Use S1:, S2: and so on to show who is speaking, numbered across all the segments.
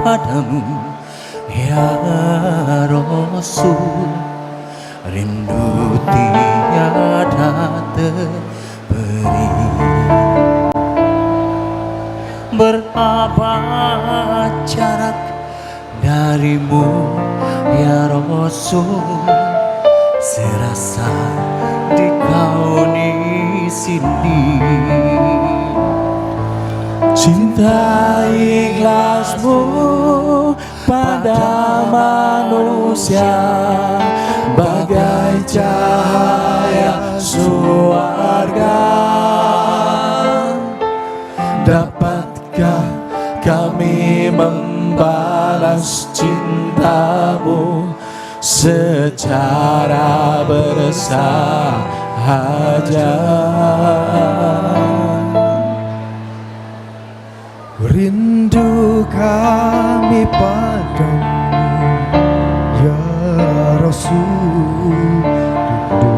S1: padamu ya Rasul, rindu tiada terberi. Berapa jarak darimu ya Rasul, serasa di kau di sini. Cinta ikhlasmu pada manusia bagai cahaya surga. Dapatkah kami membalas cintamu secara bersahaja?
S2: Rindu kami padamu ya Rasul, rindu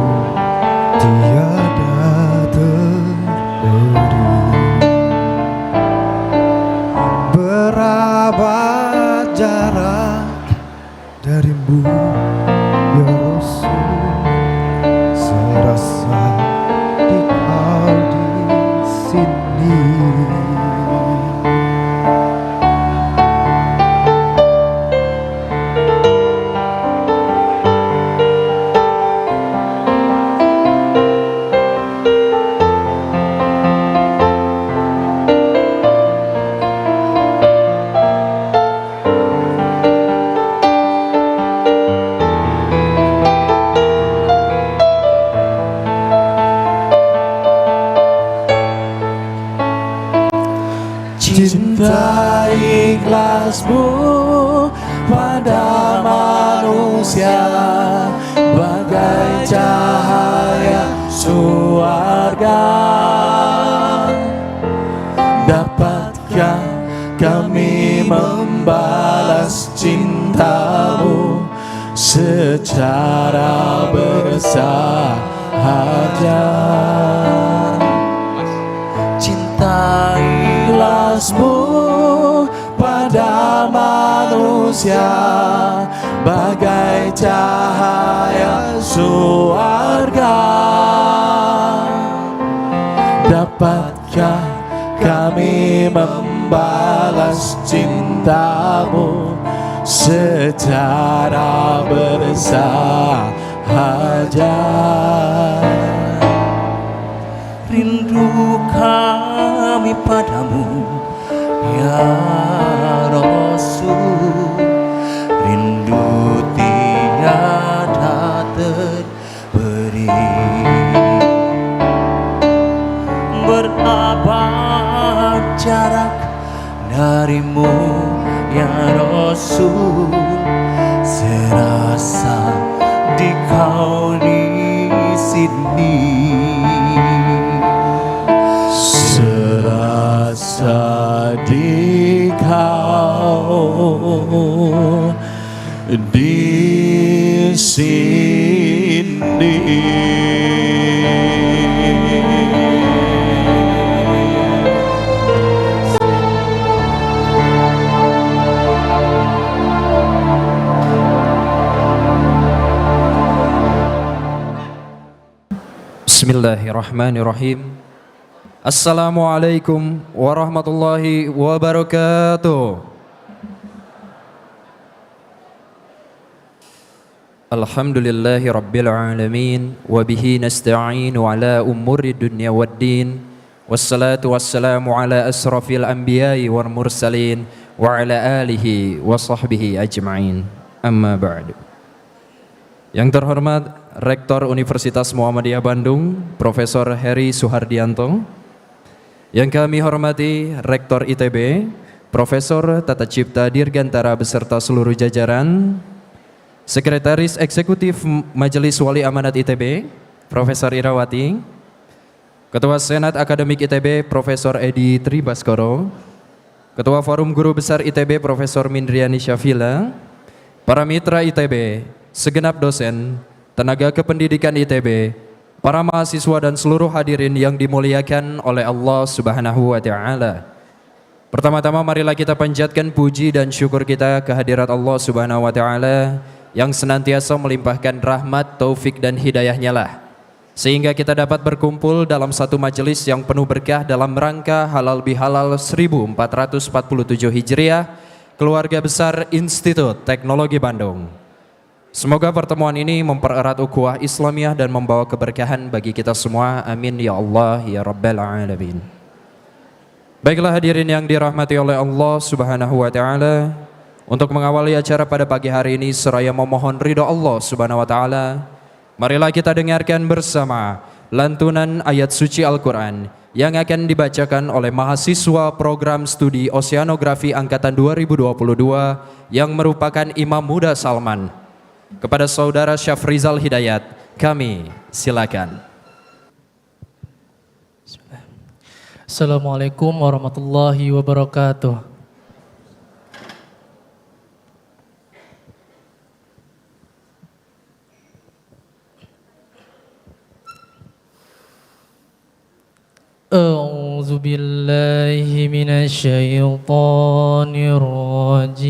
S2: tiada terberi. Berapa jarak darimu ya Rasul, serasa di kau di sini.
S1: Cinta ikhlasmu pada manusia bagai cahaya surga. Dapatkah kami membalas cintamu secara bersahaja? Cinta ikhlasmu pada manusia bagai cahaya surga. Dapatkah kami membalas cintamu secara bersahaja? Rindu kami padamu ya Rasul, rindu tiada terberi. Berapa jarak darimu ya Rasul, serasa di kau di sini. Serasa di kau di sini.
S3: Bismillahirrahmanirrahim. Assalamualaikum warahmatullahi wabarakatuh. Alhamdulillahi rabbil alamin, wabihi nasta'inu ala umuri dunya waddin, wassalatu wassalamu ala asrafil anbiya'i wal mursalin, wa ala alihi wa sahbihi ajma'in. Amma ba'du. Yang terhormat Rektor Universitas Muhammadiyah Bandung, Profesor Heri Suhardianto. Yang kami hormati Rektor ITB, Profesor Tata Cipta Dirgantara beserta seluruh jajaran, Sekretaris Eksekutif Majelis Wali Amanat ITB, Profesor Irawati, Ketua Senat Akademik ITB, Profesor Edi Tribaskoro, Ketua Forum Guru Besar ITB, Profesor Mindriani Syafila, para mitra ITB, segenap dosen, tenaga kependidikan ITB, para mahasiswa dan seluruh hadirin yang dimuliakan oleh Allah Subhanahu wa Ta'ala. Pertama-tama marilah kita panjatkan puji dan syukur kita kehadirat Allah Subhanahu wa taala yang senantiasa melimpahkan rahmat, taufik dan hidayahnya lah sehingga kita dapat berkumpul dalam satu majelis yang penuh berkah dalam rangka halal bihalal 1447 Hijriah, Keluarga Besar Institut Teknologi Bandung. Semoga pertemuan ini mempererat ukhuwah Islamiyah dan membawa keberkahan bagi kita semua. Amin ya Allah ya Rabbal Alamin. Baiklah hadirin yang dirahmati oleh Allah Subhanahu wa taala, untuk mengawali acara pada pagi hari ini seraya memohon ridha Allah Subhanahu wa taala, marilah kita dengarkan bersama lantunan ayat suci Al-Qur'an yang akan dibacakan oleh mahasiswa program studi Oseanografi angkatan 2022 yang merupakan Imam Muda Salman. Kepada saudara Syafrizal Hidayat, kami silakan.
S4: Assalamualaikum warahmatullahi wabarakatuh. A'udzu billahi minasy syaithanir rajim.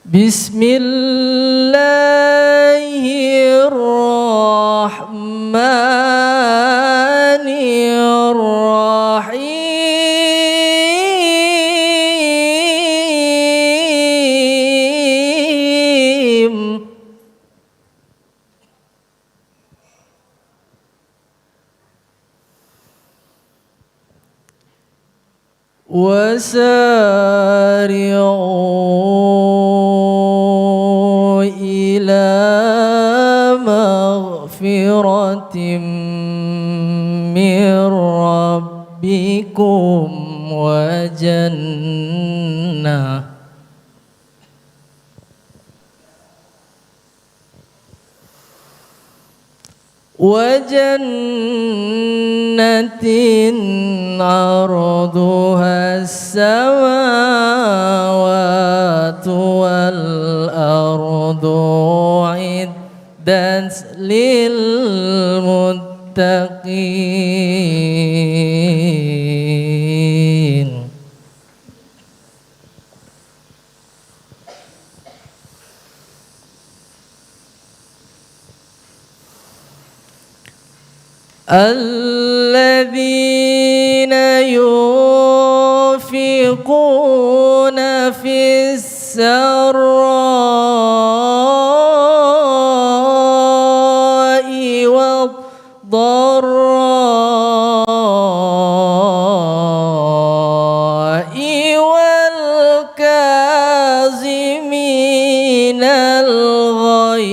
S4: Bismillahirrahmanirrahim. وسارعوا إلى مغفرة من ربكم وجنة عرضها السماوات والأرض أعدت للمتقين. الذين ينفقون في السراء والضراء والكاظمين الغيظ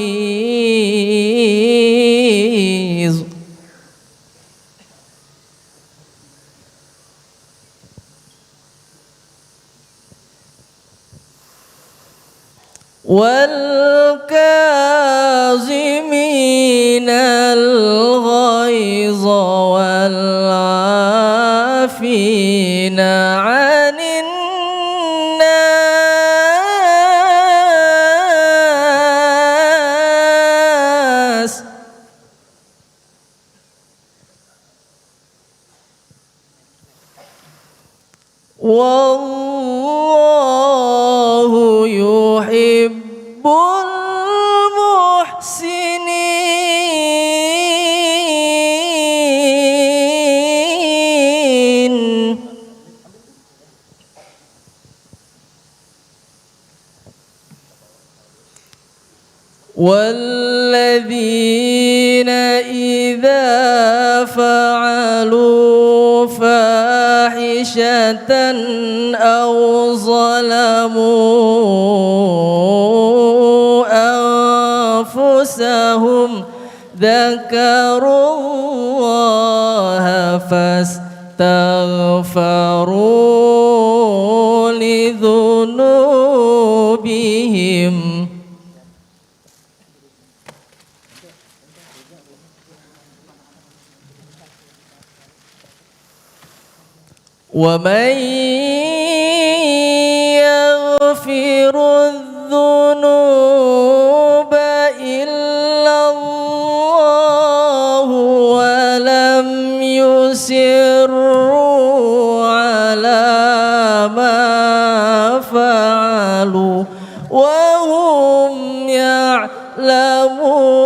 S4: والكاظمين الغيظ والعافين عن الناس والله يحب المحسنين. والذين إذا فعلوا فاحشة أو ظلموا أنفسهم ذكروا الله فاستغفروا لذنوبهم ومن يغفر الذنوب إلا الله يصروا على ما فعلوا وهم يعلمون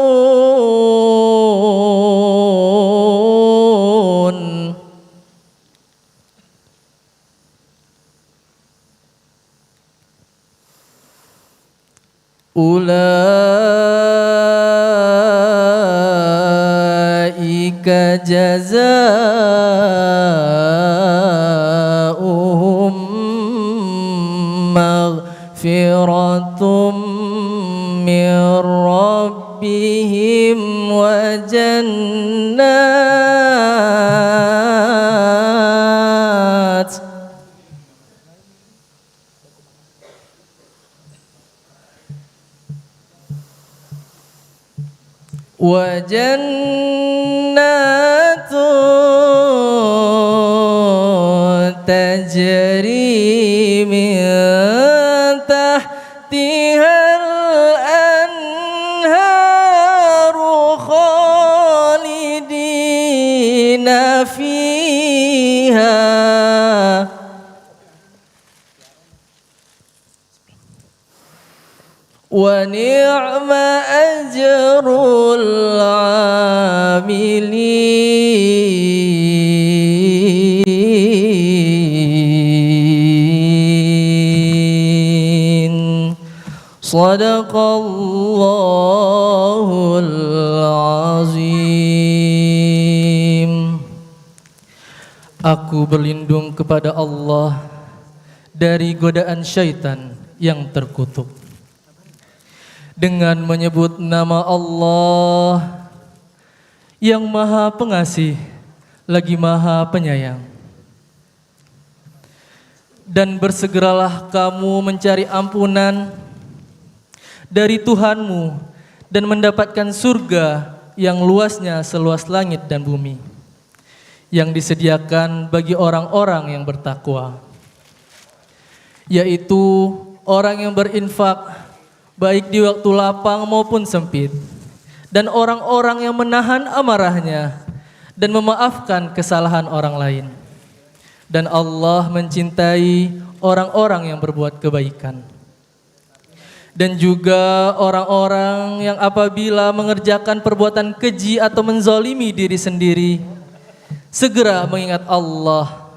S4: أولئك جزاؤهم مغفرة من ربهم وجنات تجري من تحتها الأنهار خالدين فيها ونعم أجر العاملين صدق الله العظيم. Aku berlindung kepada Allah dari godaan syaitan yang terkutuk dengan menyebut nama Allah yang Maha Pengasih lagi Maha Penyayang. Dan bersegeralah kamu mencari ampunan dari Tuhanmu dan mendapatkan surga yang luasnya seluas langit dan bumi, yang disediakan bagi orang-orang yang bertakwa, yaitu orang yang berinfak baik di waktu lapang maupun sempit, dan orang-orang yang menahan amarahnya dan memaafkan kesalahan orang lain. Dan Allah mencintai orang-orang yang berbuat kebaikan. Dan juga orang-orang yang apabila mengerjakan perbuatan keji atau menzalimi diri sendiri, segera mengingat Allah,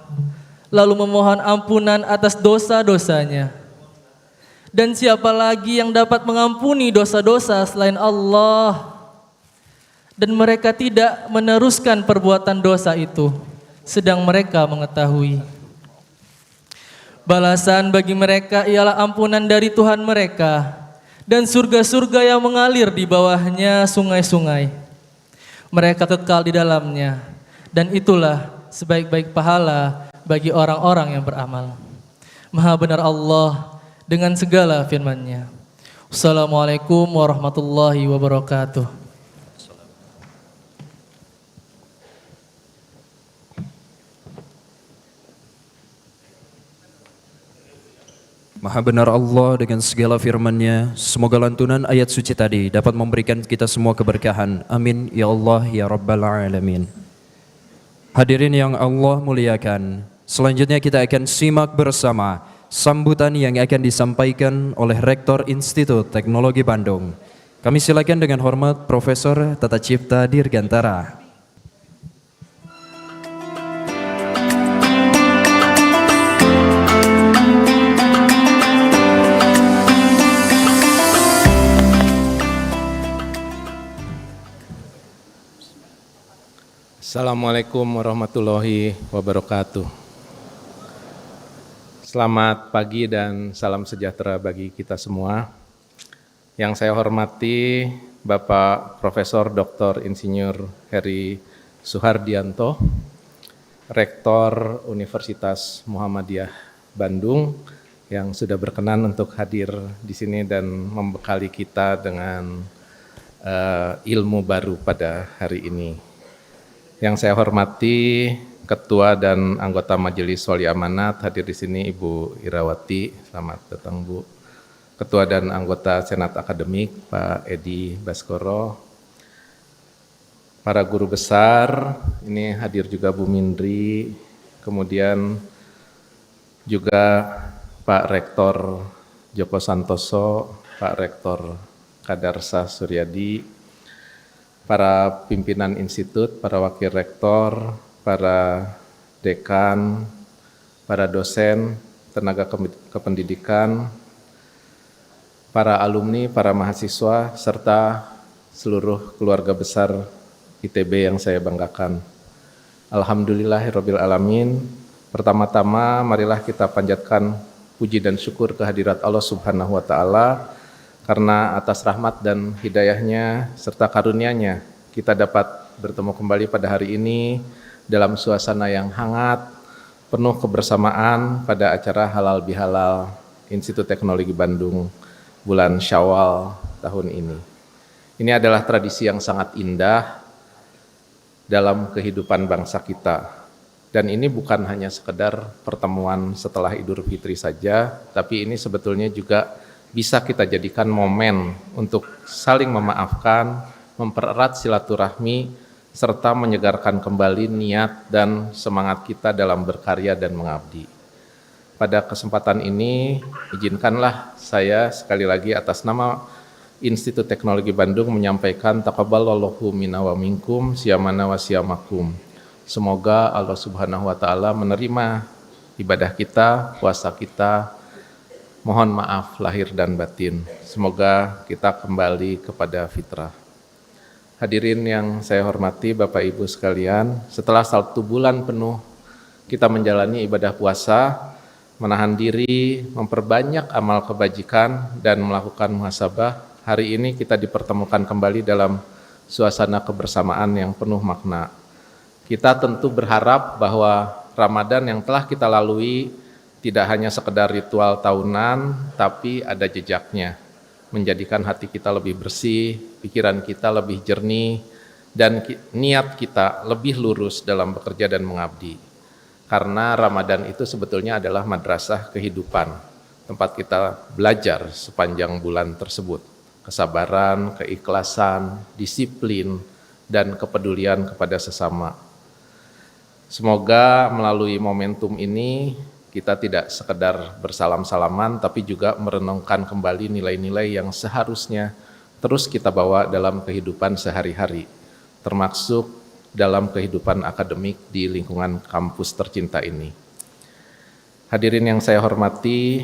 S4: lalu memohon ampunan atas dosa-dosanya. Dan siapa lagi yang dapat mengampuni dosa-dosa selain Allah? Dan mereka tidak meneruskan perbuatan dosa itu, sedang mereka mengetahui. Balasan bagi mereka ialah ampunan dari Tuhan mereka dan surga-surga yang mengalir di bawahnya sungai-sungai. Mereka kekal di dalamnya, dan itulah sebaik-baik pahala bagi orang-orang yang beramal. Maha benar Allah dengan segala firman-Nya. Assalamualaikum warahmatullahi wabarakatuh.
S3: Maha benar Allah dengan segala firman-Nya. Semoga lantunan ayat suci tadi dapat memberikan kita semua keberkahan. Amin ya Allah ya Rabbal Alamin. Hadirin yang Allah muliakan, selanjutnya kita akan simak bersama sambutan yang akan disampaikan oleh Rektor Institut Teknologi Bandung. Kami silakan dengan hormat Profesor Tata Cipta Dirgantara.
S5: Assalamualaikum warahmatullahi wabarakatuh. Selamat pagi dan salam sejahtera bagi kita semua. Yang saya hormati Bapak Profesor Dr. Insinyur Heri Suhardianto, Rektor Universitas Muhammadiyah Bandung, yang sudah berkenan untuk hadir di sini dan membekali kita dengan ilmu baru pada hari ini. Yang saya hormati Ketua dan anggota Majelis Wali Amanat, hadir di sini Ibu Irawati, selamat datang Bu. Ketua dan anggota Senat Akademik Pak Edi Baskoro, para guru besar, ini hadir juga Bu Mindri, kemudian juga Pak Rektor Joko Santoso, Pak Rektor Kadarsa Suryadi, para pimpinan institut, para wakil rektor, para dekan, para dosen, tenaga kependidikan, para alumni, para mahasiswa, serta seluruh keluarga besar ITB yang saya banggakan. Alhamdulillahirabbil alamin. Pertama-tama marilah kita panjatkan puji dan syukur kehadirat Allah Subhanahu wa taala karena atas rahmat dan hidayahnya serta karunia-Nya kita dapat bertemu kembali pada hari ini dalam suasana yang hangat, penuh kebersamaan pada acara Halal Bihalal Institut Teknologi Bandung bulan Syawal tahun ini. Ini adalah tradisi yang sangat indah dalam kehidupan bangsa kita. Dan ini bukan hanya sekedar pertemuan setelah Idul Fitri saja, tapi ini sebetulnya juga bisa kita jadikan momen untuk saling memaafkan, mempererat silaturahmi, serta menyegarkan kembali niat dan semangat kita dalam berkarya dan mengabdi. Pada kesempatan ini, izinkanlah saya sekali lagi atas nama Institut Teknologi Bandung menyampaikan taqabbalallahu minna wa minkum siyamana wa siyamakum. Semoga Allah Subhanahu wa taala menerima ibadah kita, puasa kita. Mohon maaf lahir dan batin. Semoga kita kembali kepada fitrah. Hadirin yang saya hormati Bapak Ibu sekalian, setelah 1 bulan penuh kita menjalani ibadah puasa, menahan diri, memperbanyak amal kebajikan dan melakukan muhasabah, hari ini kita dipertemukan kembali dalam suasana kebersamaan yang penuh makna. Kita tentu berharap bahwa Ramadan yang telah kita lalui tidak hanya sekedar ritual tahunan, tapi ada jejaknya, menjadikan hati kita lebih bersih, pikiran kita lebih jernih, dan niat kita lebih lurus dalam bekerja dan mengabdi. Karena Ramadan itu sebetulnya adalah madrasah kehidupan, tempat kita belajar sepanjang bulan tersebut. Kesabaran, keikhlasan, disiplin, dan kepedulian kepada sesama. Semoga melalui momentum ini kita tidak sekedar bersalam-salaman, tapi juga merenungkan kembali nilai-nilai yang seharusnya terus kita bawa dalam kehidupan sehari-hari, termasuk dalam kehidupan akademik di lingkungan kampus tercinta ini. Hadirin yang saya hormati,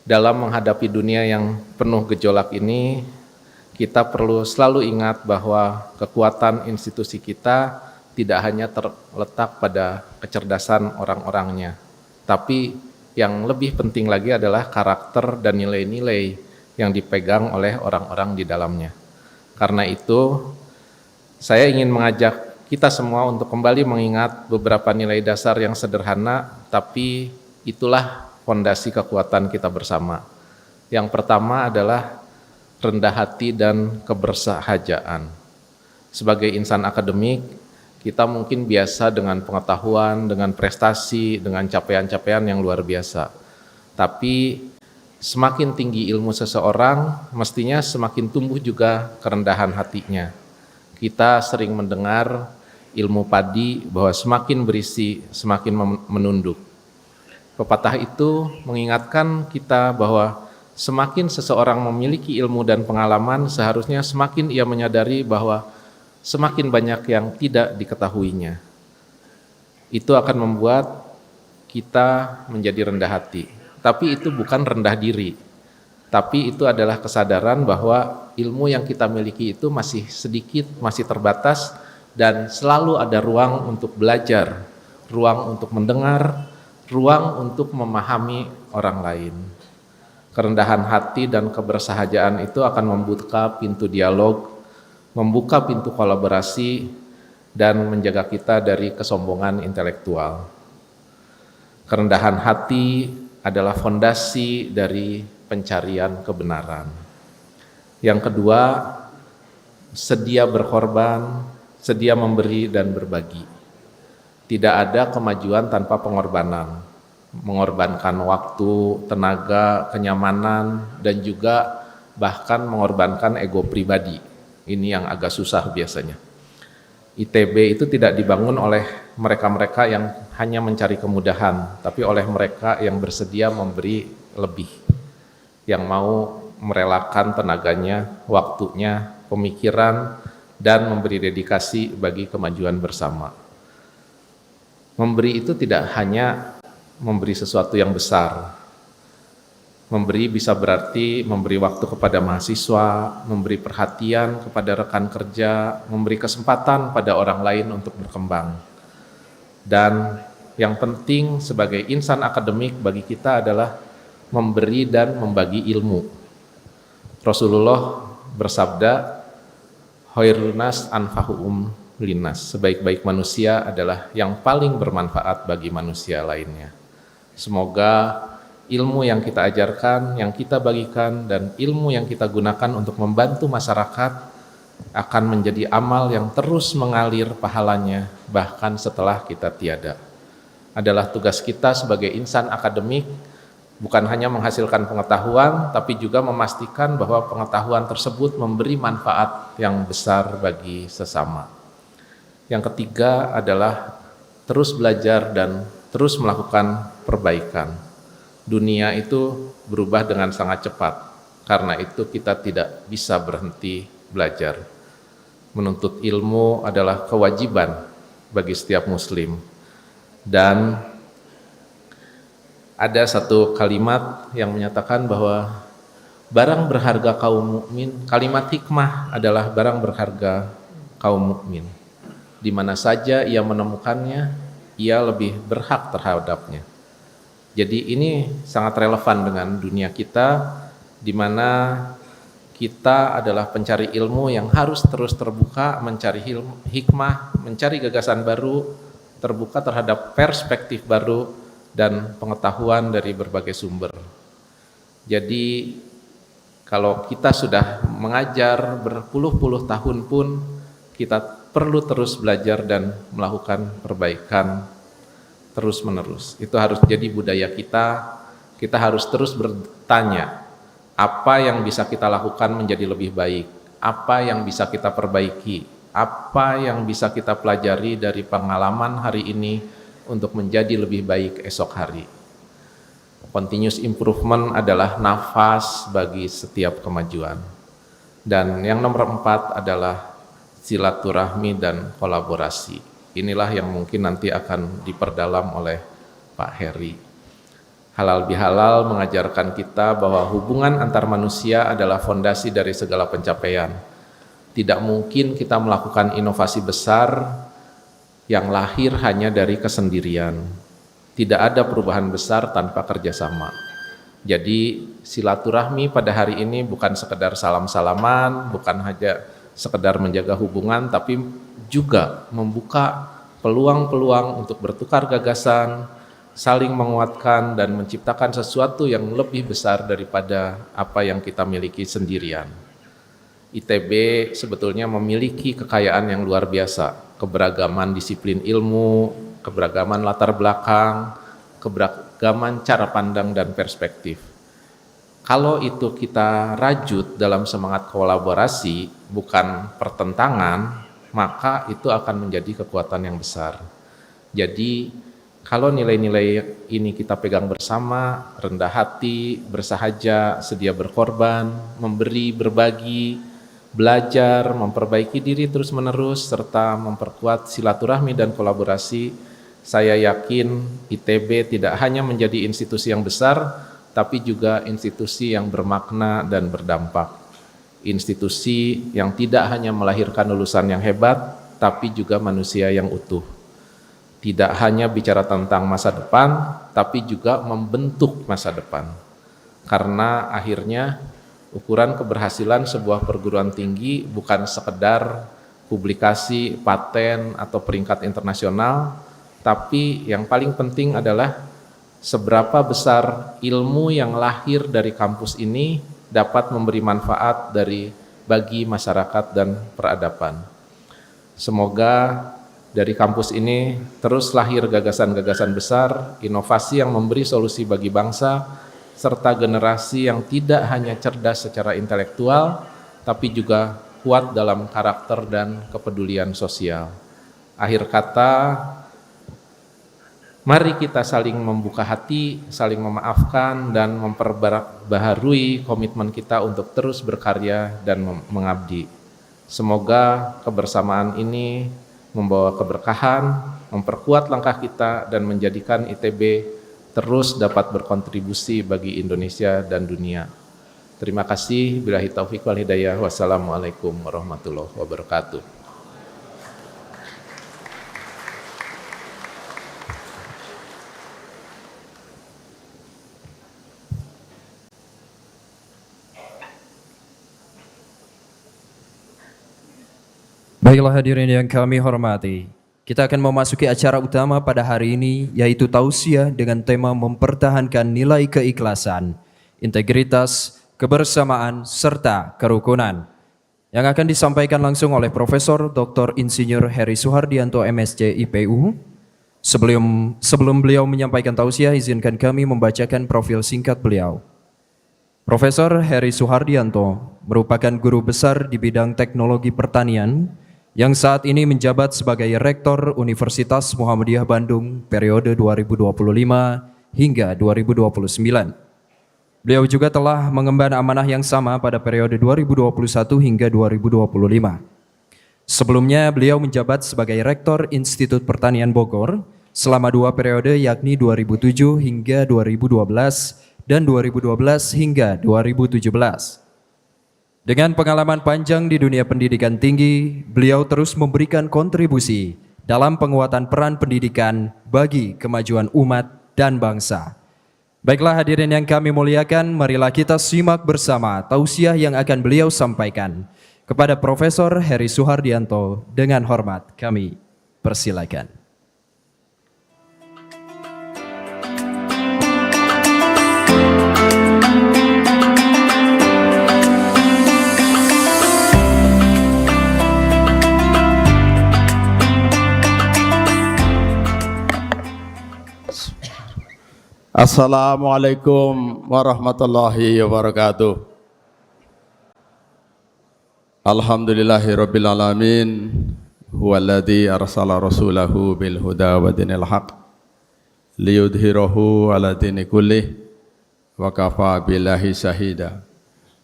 S5: dalam menghadapi dunia yang penuh gejolak ini, kita perlu selalu ingat bahwa kekuatan institusi kita tidak hanya terletak pada kecerdasan orang-orangnya, tapi yang lebih penting lagi adalah karakter dan nilai-nilai yang dipegang oleh orang-orang di dalamnya. Karena itu, saya ingin mengajak kita semua untuk kembali mengingat beberapa nilai dasar yang sederhana, tapi itulah fondasi kekuatan kita bersama. Yang pertama adalah rendah hati dan kebersahajaan. Sebagai insan akademik, kita mungkin biasa dengan pengetahuan, dengan prestasi, dengan capaian-capaian yang luar biasa. Tapi semakin tinggi ilmu seseorang, mestinya semakin tumbuh juga kerendahan hatinya. Kita sering mendengar ilmu padi bahwa semakin berisi, semakin menunduk. Pepatah itu mengingatkan kita bahwa semakin seseorang memiliki ilmu dan pengalaman, seharusnya semakin ia menyadari bahwa semakin banyak yang tidak diketahuinya. Itu akan membuat kita menjadi rendah hati. Tapi itu bukan rendah diri. Tapi itu adalah kesadaran bahwa ilmu yang kita miliki itu masih sedikit, masih terbatas, dan selalu ada ruang untuk belajar, ruang untuk mendengar, ruang untuk memahami orang lain. Kerendahan hati dan kebersahajaan itu akan membuka pintu dialog, membuka pintu kolaborasi, dan menjaga kita dari kesombongan intelektual. Kerendahan hati adalah fondasi dari pencarian kebenaran. Yang kedua, sedia berkorban, sedia memberi dan berbagi. Tidak ada kemajuan tanpa pengorbanan. Mengorbankan waktu, tenaga, kenyamanan, dan juga bahkan mengorbankan ego pribadi. Ini yang agak susah biasanya. ITB itu tidak dibangun oleh mereka-mereka yang hanya mencari kemudahan, tapi oleh mereka yang bersedia memberi lebih, yang mau merelakan tenaganya, waktunya, pemikiran, dan memberi dedikasi bagi kemajuan bersama. Memberi itu tidak hanya memberi sesuatu yang besar. Memberi bisa berarti memberi waktu kepada mahasiswa, memberi perhatian kepada rekan kerja, memberi kesempatan pada orang lain untuk berkembang. Dan yang penting sebagai insan akademik bagi kita adalah memberi dan membagi ilmu. Rasulullah bersabda, khairun nas anfa'uhum linnas, sebaik-baik manusia adalah yang paling bermanfaat bagi manusia lainnya. Semoga ilmu yang kita ajarkan, yang kita bagikan, dan ilmu yang kita gunakan untuk membantu masyarakat akan menjadi amal yang terus mengalir pahalanya bahkan setelah kita tiada. Adalah tugas kita sebagai insan akademik bukan hanya menghasilkan pengetahuan, tapi juga memastikan bahwa pengetahuan tersebut memberi manfaat yang besar bagi sesama. Yang ketiga adalah terus belajar dan terus melakukan perbaikan. Dunia itu berubah dengan sangat cepat, karena itu kita tidak bisa berhenti belajar. Menuntut ilmu adalah kewajiban bagi setiap muslim. Dan ada satu kalimat yang menyatakan bahwa barang berharga kaum mukmin, kalimat hikmah adalah barang berharga kaum mukmin. Di mana saja ia menemukannya, ia lebih berhak terhadapnya. Jadi ini sangat relevan dengan dunia kita, di mana kita adalah pencari ilmu yang harus terus terbuka, mencari hikmah, mencari gagasan baru, terbuka terhadap perspektif baru dan pengetahuan dari berbagai sumber. Jadi kalau kita sudah mengajar berpuluh-puluh tahun pun, kita perlu terus belajar dan melakukan perbaikan terus-menerus. Itu harus jadi budaya kita. Kita harus terus bertanya, apa yang bisa kita lakukan menjadi lebih baik? Apa yang bisa kita perbaiki? Apa yang bisa kita pelajari dari pengalaman hari ini untuk menjadi lebih baik esok hari? Continuous improvement adalah nafas bagi setiap kemajuan. Dan yang nomor 4 adalah silaturahmi dan kolaborasi. Inilah yang mungkin nanti akan diperdalam oleh Pak Heri. Halal bihalal mengajarkan kita bahwa hubungan antar manusia adalah fondasi dari segala pencapaian. Tidak mungkin kita melakukan inovasi besar yang lahir hanya dari kesendirian. Tidak ada perubahan besar tanpa kerjasama. Jadi silaturahmi pada hari ini bukan sekedar salam-salaman, bukan hanya sekedar menjaga hubungan, tapi juga membuka peluang-peluang untuk bertukar gagasan, saling menguatkan dan menciptakan sesuatu yang lebih besar daripada apa yang kita miliki sendirian. ITB sebetulnya memiliki kekayaan yang luar biasa, keberagaman disiplin ilmu, keberagaman latar belakang, keberagaman cara pandang dan perspektif. Kalau itu kita rajut dalam semangat kolaborasi, bukan pertentangan, maka itu akan menjadi kekuatan yang besar. Jadi kalau nilai-nilai ini kita pegang bersama, rendah hati, bersahaja, sedia berkorban, memberi, berbagi, belajar, memperbaiki diri terus-menerus, serta memperkuat silaturahmi dan kolaborasi, saya yakin ITB tidak hanya menjadi institusi yang besar, tapi juga institusi yang bermakna dan berdampak. Institusi yang tidak hanya melahirkan lulusan yang hebat, tapi juga manusia yang utuh. Tidak hanya bicara tentang masa depan, tapi juga membentuk masa depan. Karena akhirnya ukuran keberhasilan sebuah perguruan tinggi bukan sekedar publikasi, paten, atau peringkat internasional, tapi yang paling penting adalah seberapa besar ilmu yang lahir dari kampus ini dapat memberi manfaat bagi masyarakat dan peradaban. Semoga dari kampus ini terus lahir gagasan-gagasan besar, inovasi yang memberi solusi bagi bangsa, serta generasi yang tidak hanya cerdas secara intelektual, tapi juga kuat dalam karakter dan kepedulian sosial. akhir kata, mari kita saling membuka hati, saling memaafkan, dan memperbaharui komitmen kita untuk terus berkarya dan mengabdi. Semoga kebersamaan ini membawa keberkahan, memperkuat langkah kita, dan menjadikan ITB terus dapat berkontribusi bagi Indonesia dan dunia. Terima kasih. Billahi taufiq wal hidayah. Wassalamualaikum warahmatullahi wabarakatuh.
S3: Baiklah hadirin yang kami hormati, kita akan memasuki acara utama pada hari ini, yaitu tausiah dengan tema mempertahankan nilai keikhlasan, integritas, kebersamaan, serta kerukunan, yang akan disampaikan langsung oleh Profesor Dr. Insinyur Heri Suhardianto MSc IPU. Sebelum beliau menyampaikan tausiah, izinkan kami membacakan profil singkat beliau. Profesor Heri Suhardianto merupakan guru besar di bidang teknologi pertanian yang saat ini menjabat sebagai Rektor Universitas Muhammadiyah Bandung periode 2025 hingga 2029. Beliau juga telah mengemban amanah yang sama pada periode 2021 hingga 2025. Sebelumnya beliau menjabat sebagai Rektor Institut Pertanian Bogor selama 2 periode, yakni 2007 hingga 2012 dan 2012 hingga 2017. Dengan pengalaman panjang di dunia pendidikan tinggi, beliau terus memberikan kontribusi dalam penguatan peran pendidikan bagi kemajuan umat dan bangsa. Baiklah hadirin yang kami muliakan, marilah kita simak bersama tausiah yang akan beliau sampaikan kepada Profesor Heri Suhardianto. Dengan hormat kami persilakan.
S6: Assalamualaikum warahmatullahi wabarakatuh. Alhamdulillahirabbil alamin, huwallazi arsala rasulahu bil huda wa dinil haq liyudhhirahu ala dini kullih wa kafa billahi syahida.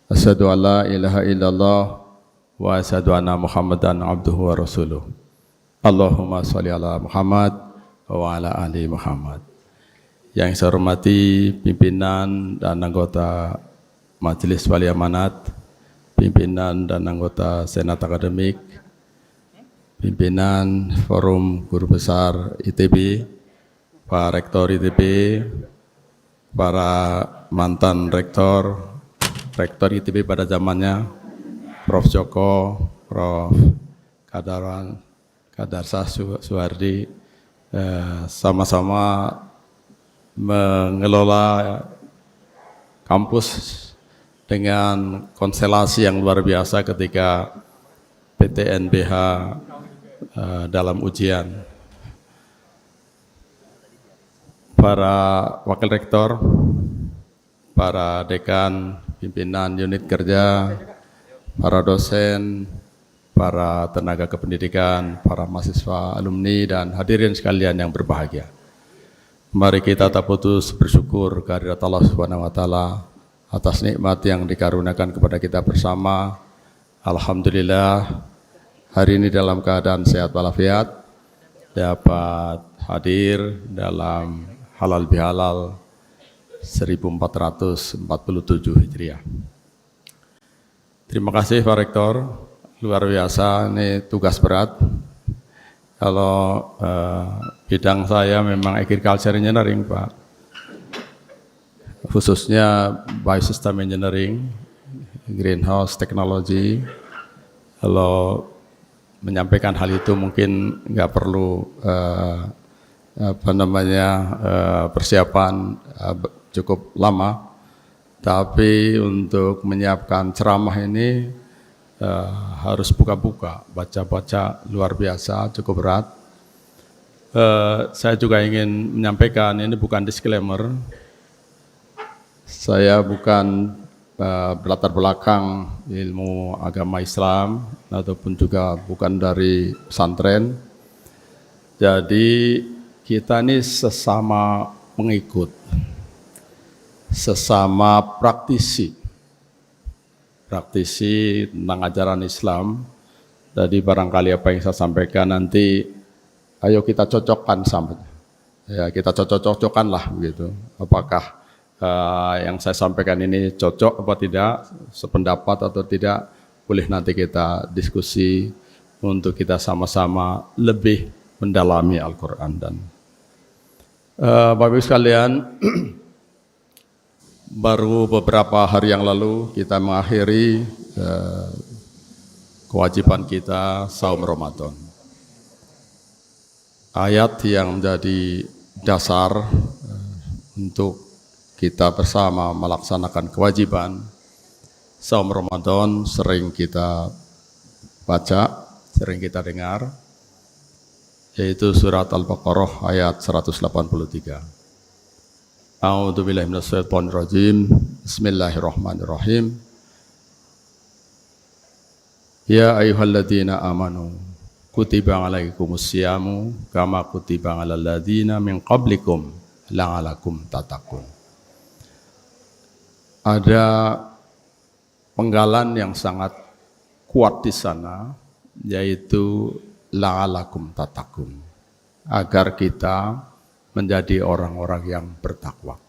S6: Asyhadu an la ilaha illallah wa asyhadu anna Muhammadan abduhu wa rasuluh. Allahumma shalli ala Muhammad wa ala ali Muhammad. Yang saya hormati pimpinan dan anggota Majelis Wali Amanat, pimpinan dan anggota Senat Akademik, pimpinan Forum Guru Besar ITB, Pak Rektor ITB, para mantan Rektor ITB pada zamannya, Prof. Joko, Prof. Kadarsah Suhardi, sama-sama mengelola kampus dengan konstelasi yang luar biasa ketika PTNBH dalam ujian. Para wakil rektor, para dekan, pimpinan unit kerja, para dosen, para tenaga kependidikan, para mahasiswa, alumni, dan hadirin sekalian yang berbahagia. Mari kita tak putus bersyukur kehadirat Allah Subhanahu wa taala atas nikmat yang dikaruniakan kepada kita bersama. Alhamdulillah, hari ini dalam keadaan sehat walafiat dapat hadir dalam halal bihalal 1447 Hijriah. Terima kasih Pak Rektor, luar biasa, ini tugas berat. Kalau bidang saya memang agriculture engineering, Pak, khususnya biosystem engineering, greenhouse technology. Kalau menyampaikan hal itu mungkin nggak perlu persiapan cukup lama, tapi untuk menyiapkan ceramah ini harus buka-buka, baca-baca luar biasa, cukup berat. Saya juga ingin menyampaikan, ini bukan disclaimer, saya bukan berlatar belakang ilmu agama Islam, ataupun juga bukan dari pesantren. Jadi kita ini sesama pengikut, sesama praktisi tentang ajaran Islam. Jadi barangkali apa yang saya sampaikan nanti, ayo kita cocokkan sama, ya kita cocok-cocokkan lah begitu. Apakah yang saya sampaikan ini cocok apa tidak, sependapat atau tidak, boleh nanti kita diskusi untuk kita sama-sama lebih mendalami Al-Quran. Dan Bapak Ibu sekalian, baru beberapa hari yang lalu kita mengakhiri kewajiban kita saum Ramadan. Ayat yang menjadi dasar untuk kita bersama melaksanakan kewajiban saum Ramadan sering kita baca, sering kita dengar, yaitu surat Al-Baqarah ayat 183. A'udzubillahi minasyaitonirrajim. Bismillahirrahmanirrahim. Ya ayyuhalladzina amanu kutiba alaikumus syiamu kama kutiba alal ladzina min qablikum la'alakum tattaqun. Ada penggalan yang sangat kuat di sana, yaitu la'alakum tattaqun, agar kita menjadi orang-orang yang bertakwa.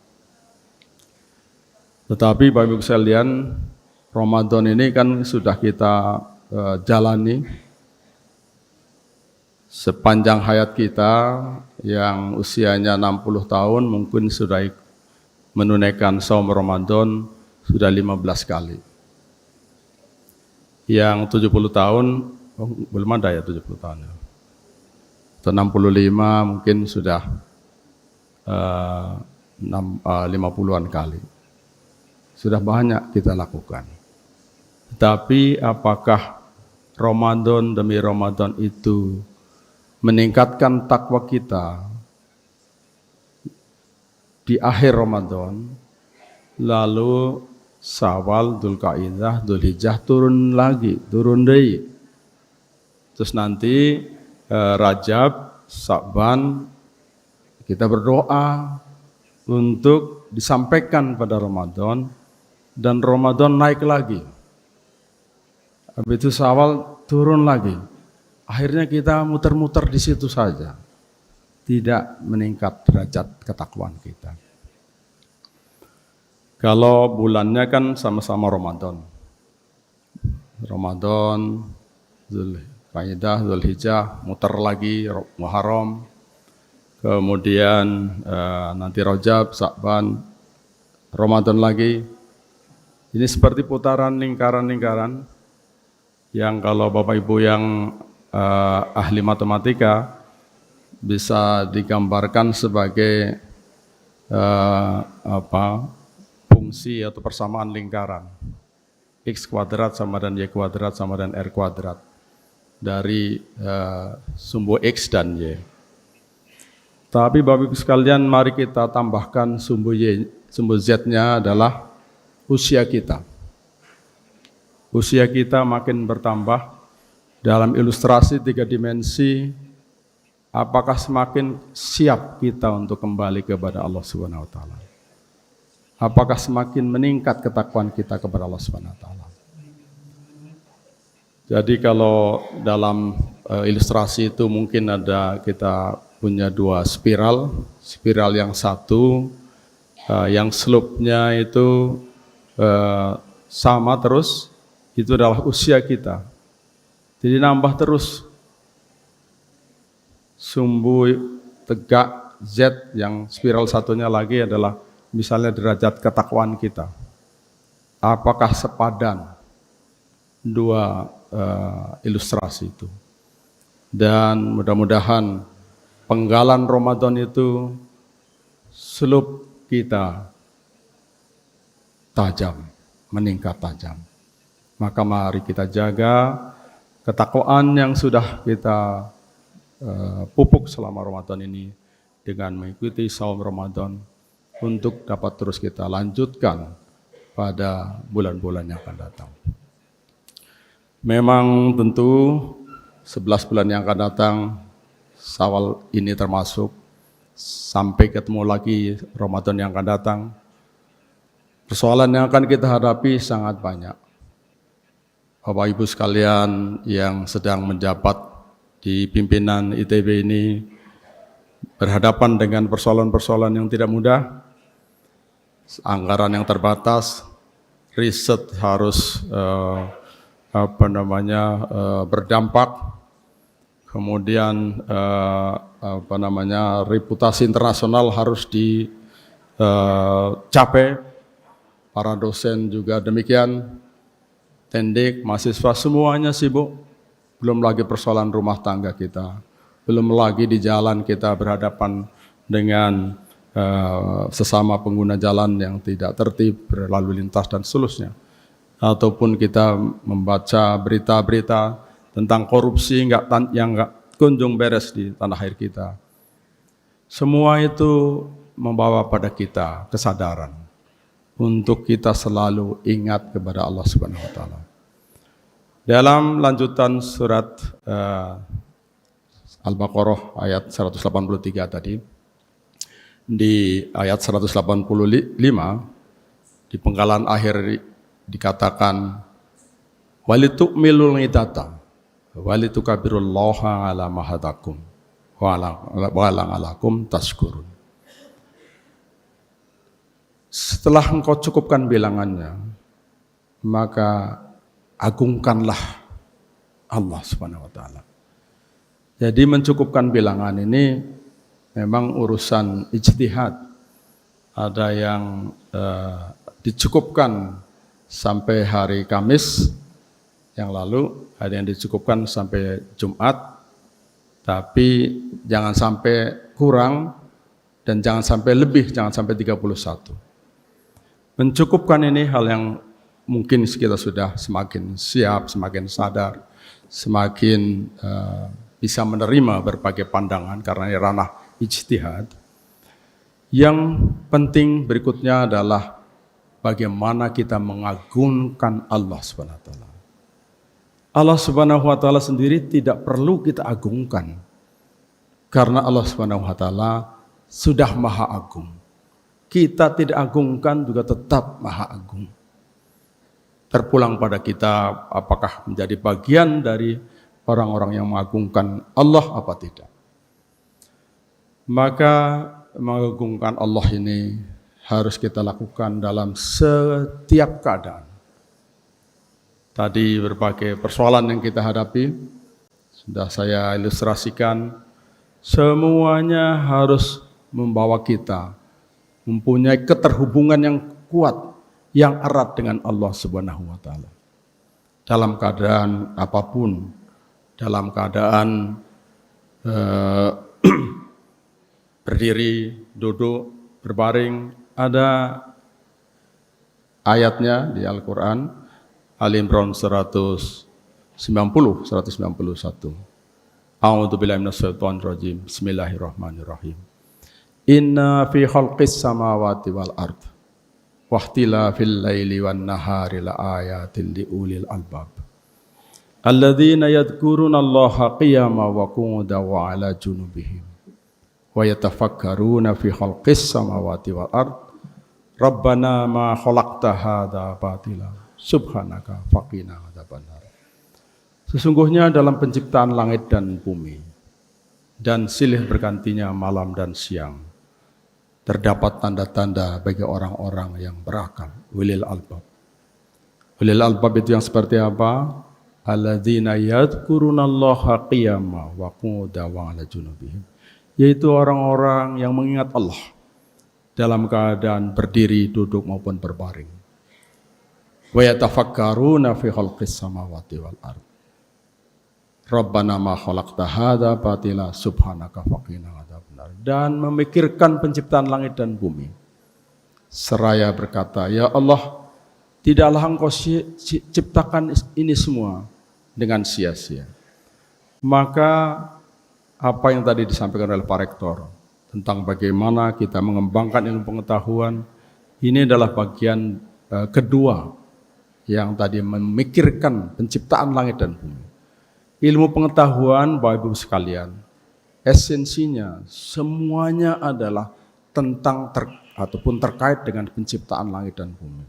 S6: Tetapi Bapak Ibu sekalian, Ramadan ini kan sudah kita jalani sepanjang hayat kita yang usianya 60 tahun mungkin sudah menunaikan saum Ramadan sudah 15 kali. Yang 70 tahun, belum ada ya 70 tahun. Atau 65 mungkin sudah 50-an kali. Sudah banyak kita lakukan. Tapi apakah Ramadan demi Ramadan itu meningkatkan takwa kita di akhir Ramadan, lalu Syawal, Dzulqa'dah, Dzulhijjah turun lagi, turun deui. Terus nanti Rajab, Sa'ban, kita berdoa untuk disampaikan pada Ramadan, dan Ramadan naik lagi. Habis itu Syawal turun lagi. Akhirnya kita muter-muter di situ saja. Tidak meningkat derajat ketakwaan kita. Kalau bulannya kan sama-sama Ramadan. Ramadan, Dzulqa'dah, Dzulhijjah, muter lagi Muharram. Kemudian nanti Rajab, Sa'ban, Ramadan lagi. Ini seperti putaran lingkaran-lingkaran yang kalau Bapak Ibu yang ahli matematika bisa digambarkan sebagai fungsi atau persamaan lingkaran. X kuadrat sama dan Y kuadrat sama dan R kuadrat dari sumbu X dan Y. Tapi Bapak Ibu sekalian, mari kita tambahkan sumbu Y, sumbu Z-nya adalah usia kita. Usia kita makin bertambah dalam ilustrasi 3 dimensi. Apakah semakin siap kita untuk kembali kepada Allah Subhanahu wa taala? Apakah semakin meningkat ketakwaan kita kepada Allah Subhanahu wa taala? Jadi kalau dalam ilustrasi itu mungkin ada, kita punya 2 spiral. Spiral yang satu yang slope-nya itu sama terus, itu adalah usia kita. Jadi nambah terus. Sumbu tegak Z yang spiral satunya lagi adalah misalnya derajat ketakwaan kita. Apakah sepadan 2 ilustrasi itu? Dan mudah-mudahan penggalan Ramadan itu slope kita tajam, meningkat tajam. Maka mari kita jaga ketakwaan yang sudah kita pupuk selama Ramadan ini dengan mengikuti saum Ramadan untuk dapat terus kita lanjutkan pada bulan-bulan yang akan datang. Memang tentu 11 bulan yang akan datang Syawal ini termasuk, sampai ketemu lagi Ramadan yang akan datang. Persoalan yang akan kita hadapi sangat banyak. Bapak Ibu sekalian yang sedang menjabat di pimpinan ITB ini berhadapan dengan persoalan-persoalan yang tidak mudah, anggaran yang terbatas, riset harus berdampak, kemudian reputasi internasional harus dicapai. Para dosen juga demikian, tendik, mahasiswa semuanya sibuk. Belum lagi persoalan rumah tangga kita, belum lagi di jalan kita berhadapan dengan sesama pengguna jalan yang tidak tertib, berlalu lintas dan seterusnya. Ataupun kita membaca berita-berita tentang korupsi yang nggak kunjung beres di tanah air kita. Semua itu membawa pada kita kesadaran untuk kita selalu ingat kepada Allah Subhanahu wa taala. Dalam lanjutan surat Al-Baqarah ayat 183 tadi, di ayat 185 di penggalan akhir dikatakan walitukmilul iddata walitukabirullaha ala ma hadakum wa la'allakum tashkurun. Setelah engkau cukupkan bilangannya, maka agungkanlah Allah Subhanahu wa taala. Jadi mencukupkan bilangan ini memang urusan ijtihad. Ada yang dicukupkan sampai hari Kamis yang lalu, ada yang dicukupkan sampai Jumat, tapi jangan sampai kurang dan jangan sampai lebih, jangan sampai 31. Mencukupkan ini hal yang mungkin kita sudah semakin siap, semakin sadar, semakin bisa menerima berbagai pandangan karena ini ranah ijtihad. Yang penting berikutnya adalah bagaimana kita mengagungkan Allah Subhanahu wa taala. Allah Subhanahu wa taala sendiri tidak perlu kita agungkan karena Allah Subhanahu wa taala sudah maha agung. Kita tidak agungkan juga tetap maha agung. Terpulang pada kita apakah menjadi bagian dari orang-orang yang mengagungkan Allah apa tidak. Maka mengagungkan Allah ini harus kita lakukan dalam setiap keadaan. Tadi berbagai persoalan yang kita hadapi sudah saya ilustrasikan, semuanya harus membawa kita mempunyai keterhubungan yang kuat, yang erat dengan Allah Subhanahu wa taala. Dalam keadaan apapun, dalam keadaan berdiri, duduk, berbaring, ada ayatnya di Al-Quran, Ali Imran 191. A'udzubillahi minasyaitonirrajim. Bismillahirrahmanirrahim. Inna fi khalqis samawati wal ard wa ikhtilafil laili wan nahari la ayatin liulil albab alladzina yadhkuruna Allaha qiyaman wa qu'udan wa 'ala junubihim wa yatafakkaruna fi khalqis samawati wal ard rabbana ma khalaqta hadza batila subhanaka faqina adzabannar. Sesungguhnya dalam penciptaan langit dan bumi dan silih bergantinya malam dan siang terdapat tanda-tanda bagi orang-orang yang berakal, ulil albab. Ulil albab itu yang seperti apa? Alladzina yadhkurunallaha qiyaman wa qu'udan wa 'ala junubihim. Yaitu orang-orang yang mengingat Allah dalam keadaan berdiri, duduk maupun berbaring. Wa yatafakkaruna fi khalqis samawati wal ard. Rabbana ma khalaqta hadza batila subhanaka faqina adzabannar. Dan memikirkan penciptaan langit dan bumi. Seraya berkata, ya Allah, tidaklah engkau ciptakan ini semua dengan sia-sia. Maka apa yang tadi disampaikan oleh Pak Rektor tentang bagaimana kita mengembangkan ilmu pengetahuan, ini adalah bagian kedua yang tadi memikirkan penciptaan langit dan bumi. Ilmu pengetahuan, Bapak Ibu sekalian, esensinya semuanya adalah tentang ataupun terkait dengan penciptaan langit dan bumi.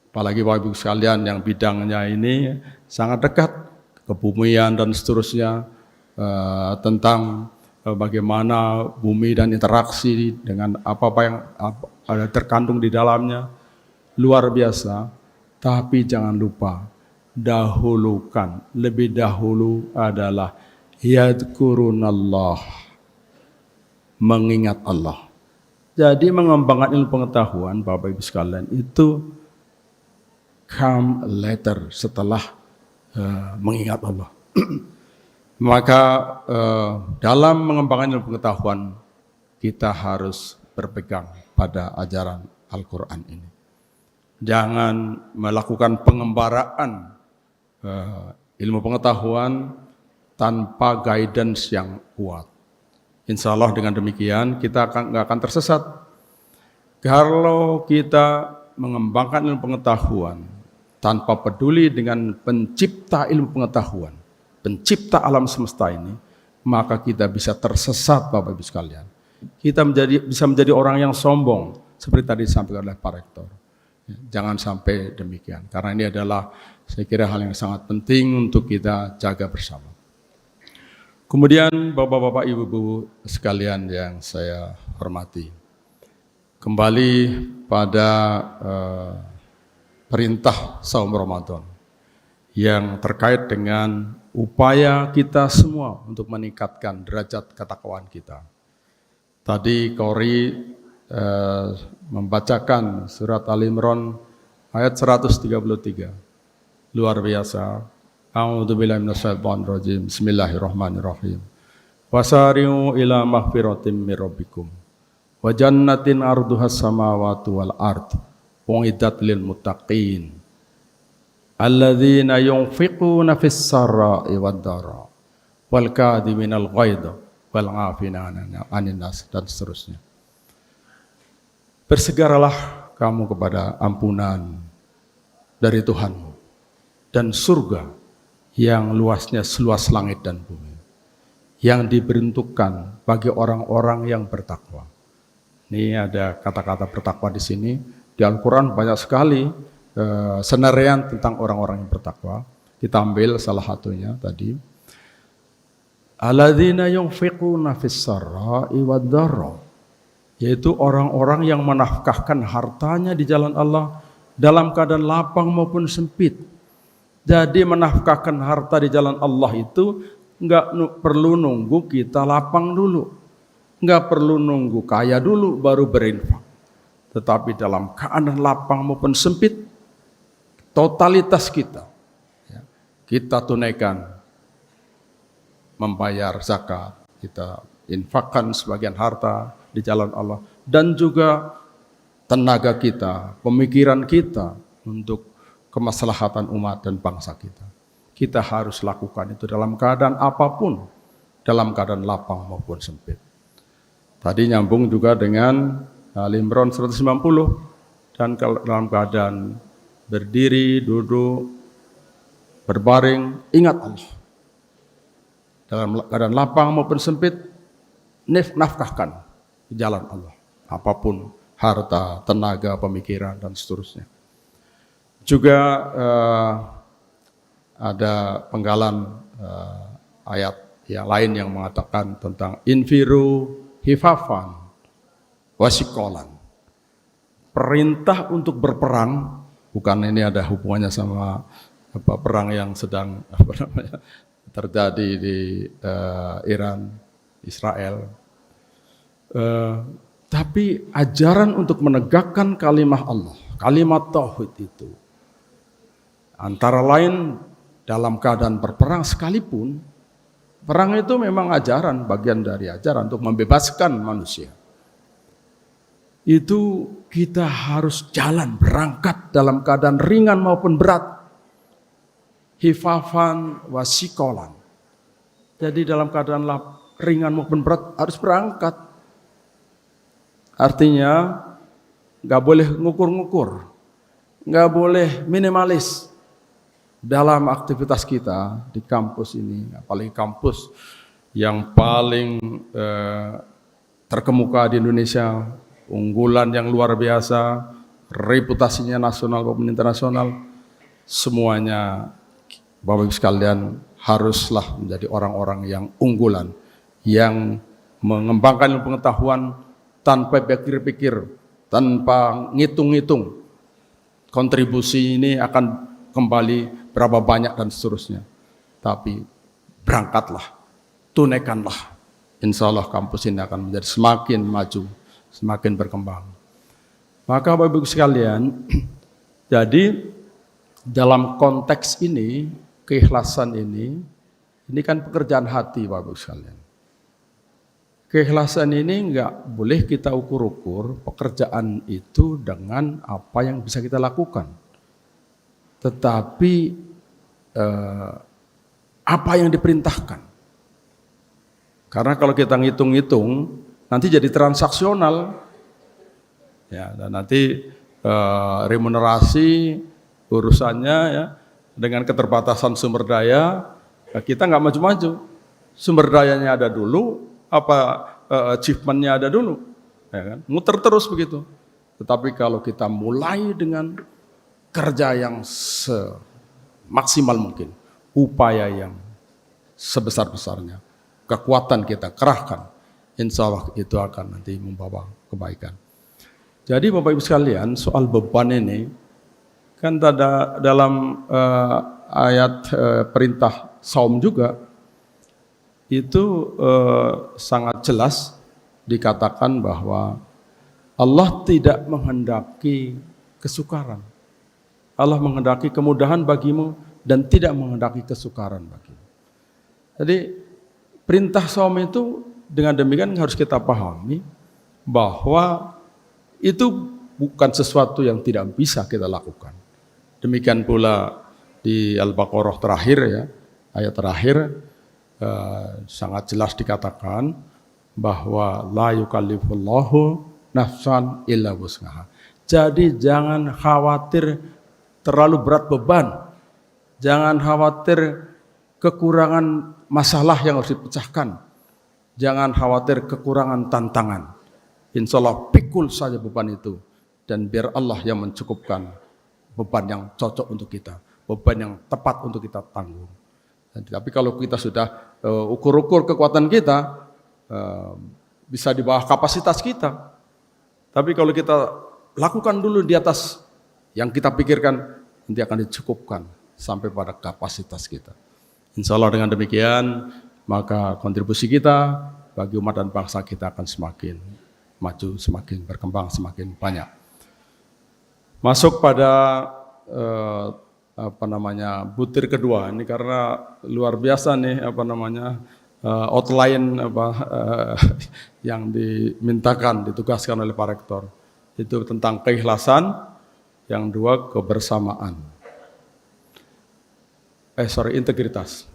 S6: Apalagi Bapak Ibu sekalian yang bidangnya ini sangat dekat kebumian dan seterusnya, tentang bagaimana bumi dan interaksi dengan apa-apa yang ada terkandung di dalamnya, luar biasa. Tapi jangan lupa, dahulukan, lebih dahulu adalah yadkurunallah, mengingat Allah. Jadi mengembangkan ilmu pengetahuan Bapak Ibu sekalian itu come later, setelah mengingat Allah. Maka dalam mengembangkan ilmu pengetahuan kita harus berpegang pada ajaran Al-Quran ini. Jangan melakukan pengembaraan ilmu pengetahuan tanpa guidance yang kuat. Insya Allah dengan demikian kita nggak akan tersesat. Kalau kita mengembangkan ilmu pengetahuan tanpa peduli dengan pencipta ilmu pengetahuan, pencipta alam semesta ini, maka kita bisa tersesat Bapak Ibu sekalian. Kita bisa menjadi orang yang sombong, seperti tadi disampaikan oleh Pak Rektor. Jangan sampai demikian, karena ini adalah saya kira hal yang sangat penting untuk kita jaga bersama. Kemudian Bapak-bapak, Ibu-ibu sekalian yang saya hormati, kembali pada perintah saum Ramadan yang terkait dengan upaya kita semua untuk meningkatkan derajat ketakwaan kita. Tadi Qori membacakan surat Al-Imran ayat 133. Luar biasa. A'udzubillahi minasyaitonir rajim. Bismillahirrahmanirrahim. Wasari'u ila maghfiratin mir rabbikum wa jannatin arduhas samawati wal ard u'iddat lil muttaqin alladzina yunfiquna fis sarra'i wad dharra wal kadhiminal ghaidha wal 'afina 'anil nas, dan seterusnya. Bersegeralah kamu kepada ampunan dari Tuhanmu dan surga yang luasnya seluas langit dan bumi, yang diperuntukkan bagi orang-orang yang bertakwa. Ini ada kata-kata bertakwa di sini. Di Al-Quran banyak sekali senarian tentang orang-orang yang bertakwa. Kita ambil salah satunya tadi. Alladzina yunfiquna fis sarra'i wad dharra, yaitu orang-orang yang menafkahkan hartanya di jalan Allah dalam keadaan lapang maupun sempit. Jadi menafkahkan harta di jalan Allah itu nggak perlu nunggu kita lapang dulu, nggak perlu nunggu kaya dulu baru berinfak. Tetapi dalam keadaan lapang maupun sempit, totalitas kita, kita tunaikan, membayar zakat, kita infakkan sebagian harta di jalan Allah, dan juga tenaga kita, pemikiran kita untuk kemaslahatan umat dan bangsa kita. Kita harus lakukan itu dalam keadaan apapun, dalam keadaan lapang maupun sempit. Tadi nyambung juga dengan Al-Imran 190, dan dalam keadaan berdiri, duduk, berbaring, ingat Allah. Dalam keadaan lapang maupun sempit, nafkahkan di jalan Allah. Apapun, harta, tenaga, pemikiran, dan seterusnya. Juga ada penggalan ayat yang lain yang mengatakan tentang infiru hifafan wasikolan. Perintah untuk berperang, bukan ini ada hubungannya sama perang yang sedang terjadi di Iran, Israel. Tapi ajaran untuk menegakkan kalimat Allah, kalimat tauhid itu, antara lain dalam keadaan berperang sekalipun, perang itu memang ajaran, bagian dari ajaran untuk membebaskan manusia. Itu kita harus jalan, berangkat dalam keadaan ringan maupun berat. Hifafan wasikolan. Jadi dalam keadaan ringan maupun berat harus berangkat. Artinya gak boleh ngukur-ngukur, gak boleh minimalis dalam aktivitas kita di kampus ini, apalagi kampus yang paling terkemuka di Indonesia, unggulan yang luar biasa, reputasinya nasional maupun internasional, semuanya Bapak Ibu sekalian haruslah menjadi orang-orang yang unggulan, yang mengembangkan ilmu pengetahuan tanpa pikir-pikir, tanpa ngitung-ngitung. Kontribusi ini akan kembali berapa banyak dan seterusnya. Tapi berangkatlah, tunaikanlah. Insya Allah kampus ini akan menjadi semakin maju, semakin berkembang. Maka Bapak Ibu sekalian, jadi dalam konteks ini, keikhlasan ini kan pekerjaan hati Bapak Ibu sekalian. Keikhlasan ini enggak boleh kita ukur-ukur pekerjaan itu dengan apa yang bisa kita lakukan. Tetapi apa yang diperintahkan. Karena kalau kita ngitung-ngitung, nanti jadi transaksional. Ya, dan nanti remunerasi urusannya ya dengan keterbatasan sumber daya, kita nggak maju-maju. Sumber dayanya ada dulu, achievement-nya ada dulu, ya kan? Muter terus begitu. Tetapi kalau kita mulai dengan kerja yang semaksimal mungkin, upaya yang sebesar-besarnya, kekuatan kita kerahkan, insya Allah itu akan nanti membawa kebaikan. Jadi Bapak Ibu sekalian, soal beban ini, kan dalam ayat perintah saum juga, itu sangat jelas dikatakan bahwa Allah tidak menghendaki kesukaran. Allah menghendaki kemudahan bagimu dan tidak menghendaki kesukaran bagimu. Jadi perintah saum itu dengan demikian harus kita pahami bahwa itu bukan sesuatu yang tidak bisa kita lakukan. Demikian pula di Al-Baqarah terakhir ya, ayat terakhir sangat jelas dikatakan bahwa la yukallifullahu nafsan illa wus'aha. Jadi jangan khawatir terlalu berat beban. Jangan khawatir kekurangan masalah yang harus dipecahkan. Jangan khawatir kekurangan tantangan. Insya Allah pikul saja beban itu. Dan biar Allah yang mencukupkan beban yang cocok untuk kita. Beban yang tepat untuk kita tanggung. Tapi kalau kita sudah ukur-ukur kekuatan kita, bisa di bawah kapasitas kita. Tapi kalau kita lakukan dulu di atas yang kita pikirkan, nanti akan dicukupkan sampai pada kapasitas kita. Insya Allah dengan demikian, maka kontribusi kita bagi umat dan bangsa kita akan semakin maju, semakin berkembang, semakin banyak. Masuk pada butir kedua ini karena luar biasa nih outline yang dimintakan, ditugaskan oleh Pak Rektor. Itu tentang keikhlasan, yang dua kebersamaan. Integritas.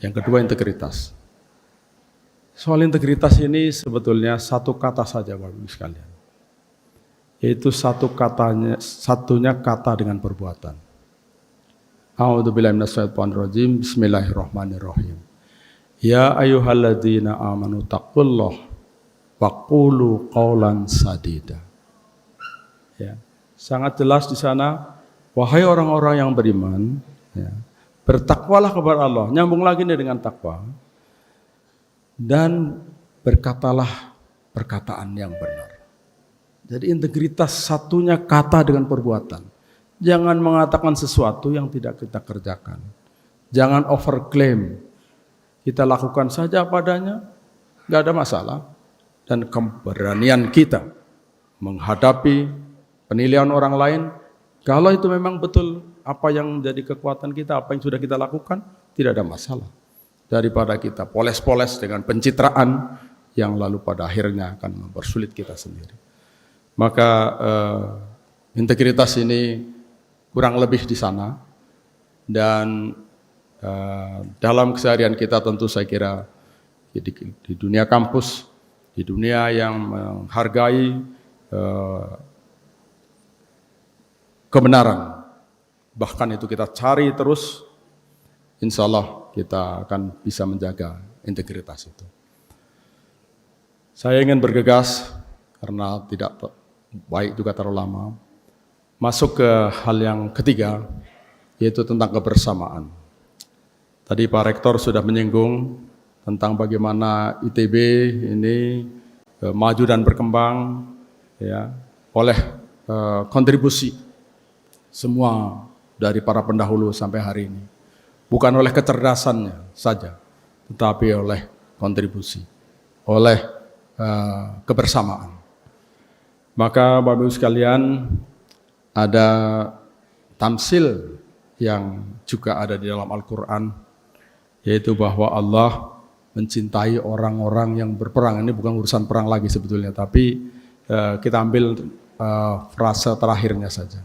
S6: Yang kedua integritas. Soal integritas ini sebetulnya satu kata saja Bapak Ibu sekalian. Yaitu satunya kata dengan perbuatan. A'udzubillahi minasyaitonirrajim. Bismillahirrahmanirrahim. Ya ayyuhalladzina amanu taqullaha wa qulu qawlan sadida. Ya, sangat jelas di sana, wahai orang-orang yang beriman, ya, bertakwalah kepada Allah. Nyambung lagi nih dengan takwa. Dan berkatalah perkataan yang benar. Jadi integritas satunya kata dengan perbuatan. Jangan mengatakan sesuatu yang tidak kita kerjakan. Jangan overclaim. Kita lakukan saja padanya, nggak ada masalah. Dan keberanian kita menghadapi penilaian orang lain, kalau itu memang betul apa yang menjadi kekuatan kita, apa yang sudah kita lakukan, tidak ada masalah. Daripada kita poles-poles dengan pencitraan yang lalu pada akhirnya akan mempersulit kita sendiri. Maka integritas ini kurang lebih di sana. Dan dalam keseharian kita tentu saya kira di dunia kampus, di dunia yang menghargai kebenaran, bahkan itu kita cari terus, insya Allah kita akan bisa menjaga integritas itu. Saya ingin bergegas karena tidak baik juga terlalu lama. Masuk ke hal yang ketiga, yaitu tentang kebersamaan. Tadi Pak Rektor sudah menyinggung tentang bagaimana ITB ini maju dan berkembang ya oleh kontribusi semua dari para pendahulu sampai hari ini. Bukan oleh kecerdasannya saja, tetapi oleh kontribusi, oleh kebersamaan. Maka Bapak Ibu sekalian, ada tamsil yang juga ada di dalam Al-Quran, yaitu bahwa Allah mencintai orang-orang yang berperang. Ini bukan urusan perang lagi sebetulnya, tapi kita ambil frase terakhirnya saja,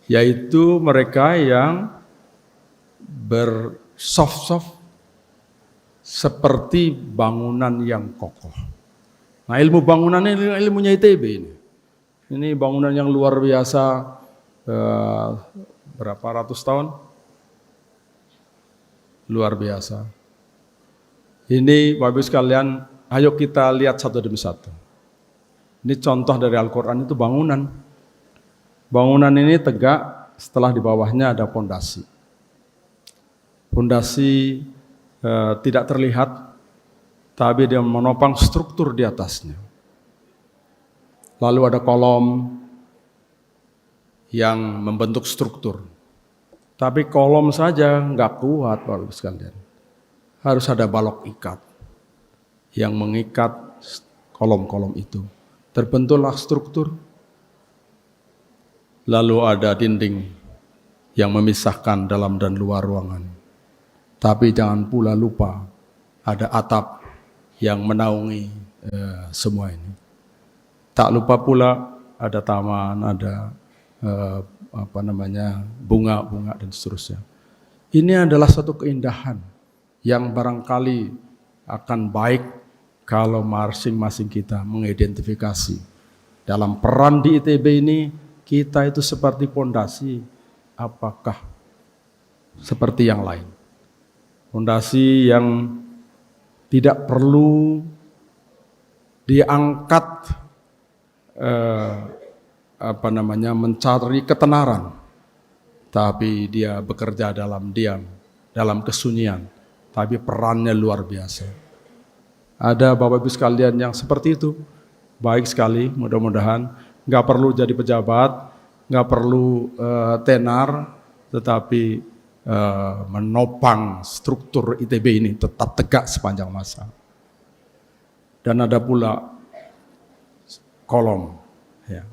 S6: yaitu mereka yang bersoft-soft seperti bangunan yang kokoh. Nah, ilmu bangunan ini ilmunya ITB ini. Ini bangunan yang luar biasa, berapa ratus tahun? Luar biasa. Ini Bapak Ibu sekalian, ayo kita lihat satu demi satu. Ini contoh dari Al-Quran, itu bangunan. Bangunan ini tegak setelah di bawahnya ada pondasi. Pondasi tidak terlihat, tapi dia menopang struktur di atasnya. Lalu ada kolom yang membentuk struktur. Tapi kolom saja nggak kuat, Bapak Ibu sekalian. Harus ada balok ikat yang mengikat kolom-kolom itu. Terbentuklah struktur. Lalu ada dinding yang memisahkan dalam dan luar ruangan. Tapi jangan pula lupa ada atap yang menaungi semua ini. Tak lupa pula ada taman, ada bunga-bunga dan seterusnya. Ini adalah satu keindahan yang barangkali akan baik kalau masing-masing kita mengidentifikasi dalam peran di ITB ini. Kita itu seperti pondasi, apakah seperti yang lain? Pondasi yang tidak perlu diangkat mencari ketenaran, tapi dia bekerja dalam diam, dalam kesunyian, tapi perannya luar biasa. Ada Bapak Ibu sekalian yang seperti itu, baik sekali, mudah-mudahan nggak perlu jadi pejabat, nggak perlu tenar, tetapi menopang struktur ITB ini tetap tegak sepanjang masa. Dan ada pula kolom, ya.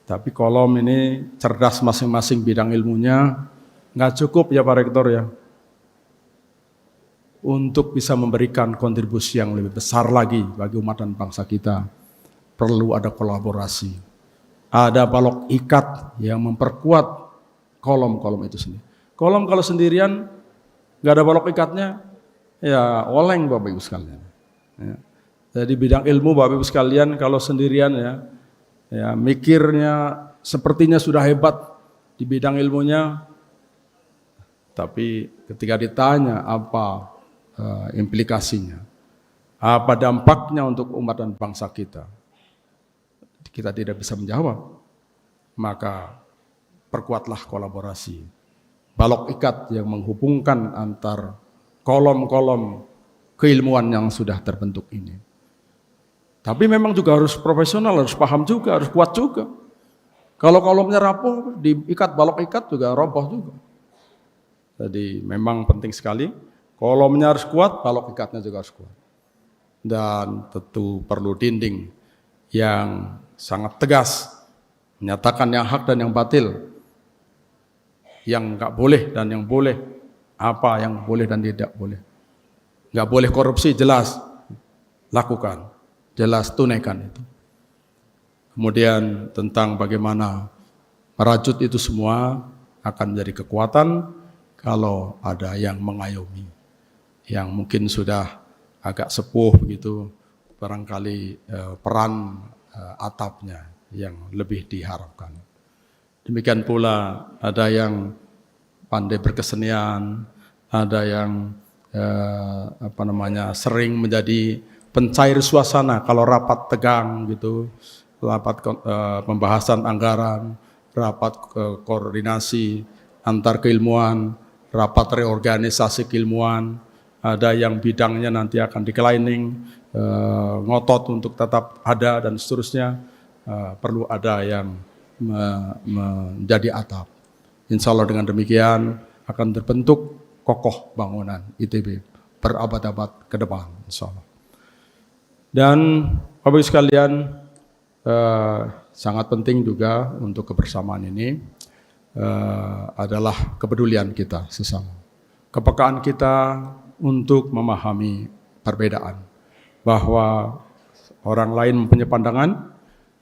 S6: Tapi kolom ini cerdas masing-masing bidang ilmunya, nggak cukup ya Pak Rektor ya, untuk bisa memberikan kontribusi yang lebih besar lagi bagi umat dan bangsa kita. Perlu ada kolaborasi, ada balok ikat yang memperkuat kolom-kolom itu sendiri. Kolom kalau sendirian nggak ada balok ikatnya, ya oleng Bapak Ibu sekalian. Ya. Jadi bidang ilmu Bapak Ibu sekalian kalau sendirian ya mikirnya sepertinya sudah hebat di bidang ilmunya, tapi ketika ditanya apa implikasinya, apa dampaknya untuk umat dan bangsa kita tidak bisa menjawab. Maka perkuatlah kolaborasi, balok ikat yang menghubungkan antar kolom-kolom keilmuan yang sudah terbentuk ini. Tapi memang juga harus profesional, harus paham juga, harus kuat juga. Kalau kolomnya rapuh, diikat balok ikat juga roboh juga. Jadi memang penting sekali, kolomnya harus kuat, balok ikatnya juga harus kuat. Dan tentu perlu dinding yang sangat tegas, menyatakan yang hak dan yang batil, yang enggak boleh dan yang boleh, apa yang boleh dan tidak boleh. Enggak boleh korupsi, jelas lakukan, jelas tunaikan itu. Kemudian tentang bagaimana merajut itu semua akan menjadi kekuatan kalau ada yang mengayomi, yang mungkin sudah agak sepuh begitu, barangkali peran atapnya yang lebih diharapkan. Demikian pula ada yang pandai berkesenian, ada yang sering menjadi pencair suasana kalau rapat tegang gitu, rapat pembahasan anggaran, rapat koordinasi antar keilmuan, rapat reorganisasi keilmuan, ada yang bidangnya nanti akan declining, ngotot untuk tetap ada dan seterusnya, perlu ada yang menjadi atap. Insya Allah dengan demikian akan terbentuk kokoh bangunan ITB berabad-abad ke depan, insya Allah. Dan Bapak Ibu sekalian, sangat penting juga untuk kebersamaan ini adalah kepedulian kita sesama, kepekaan kita untuk memahami perbedaan, bahwa orang lain mempunyai pandangan,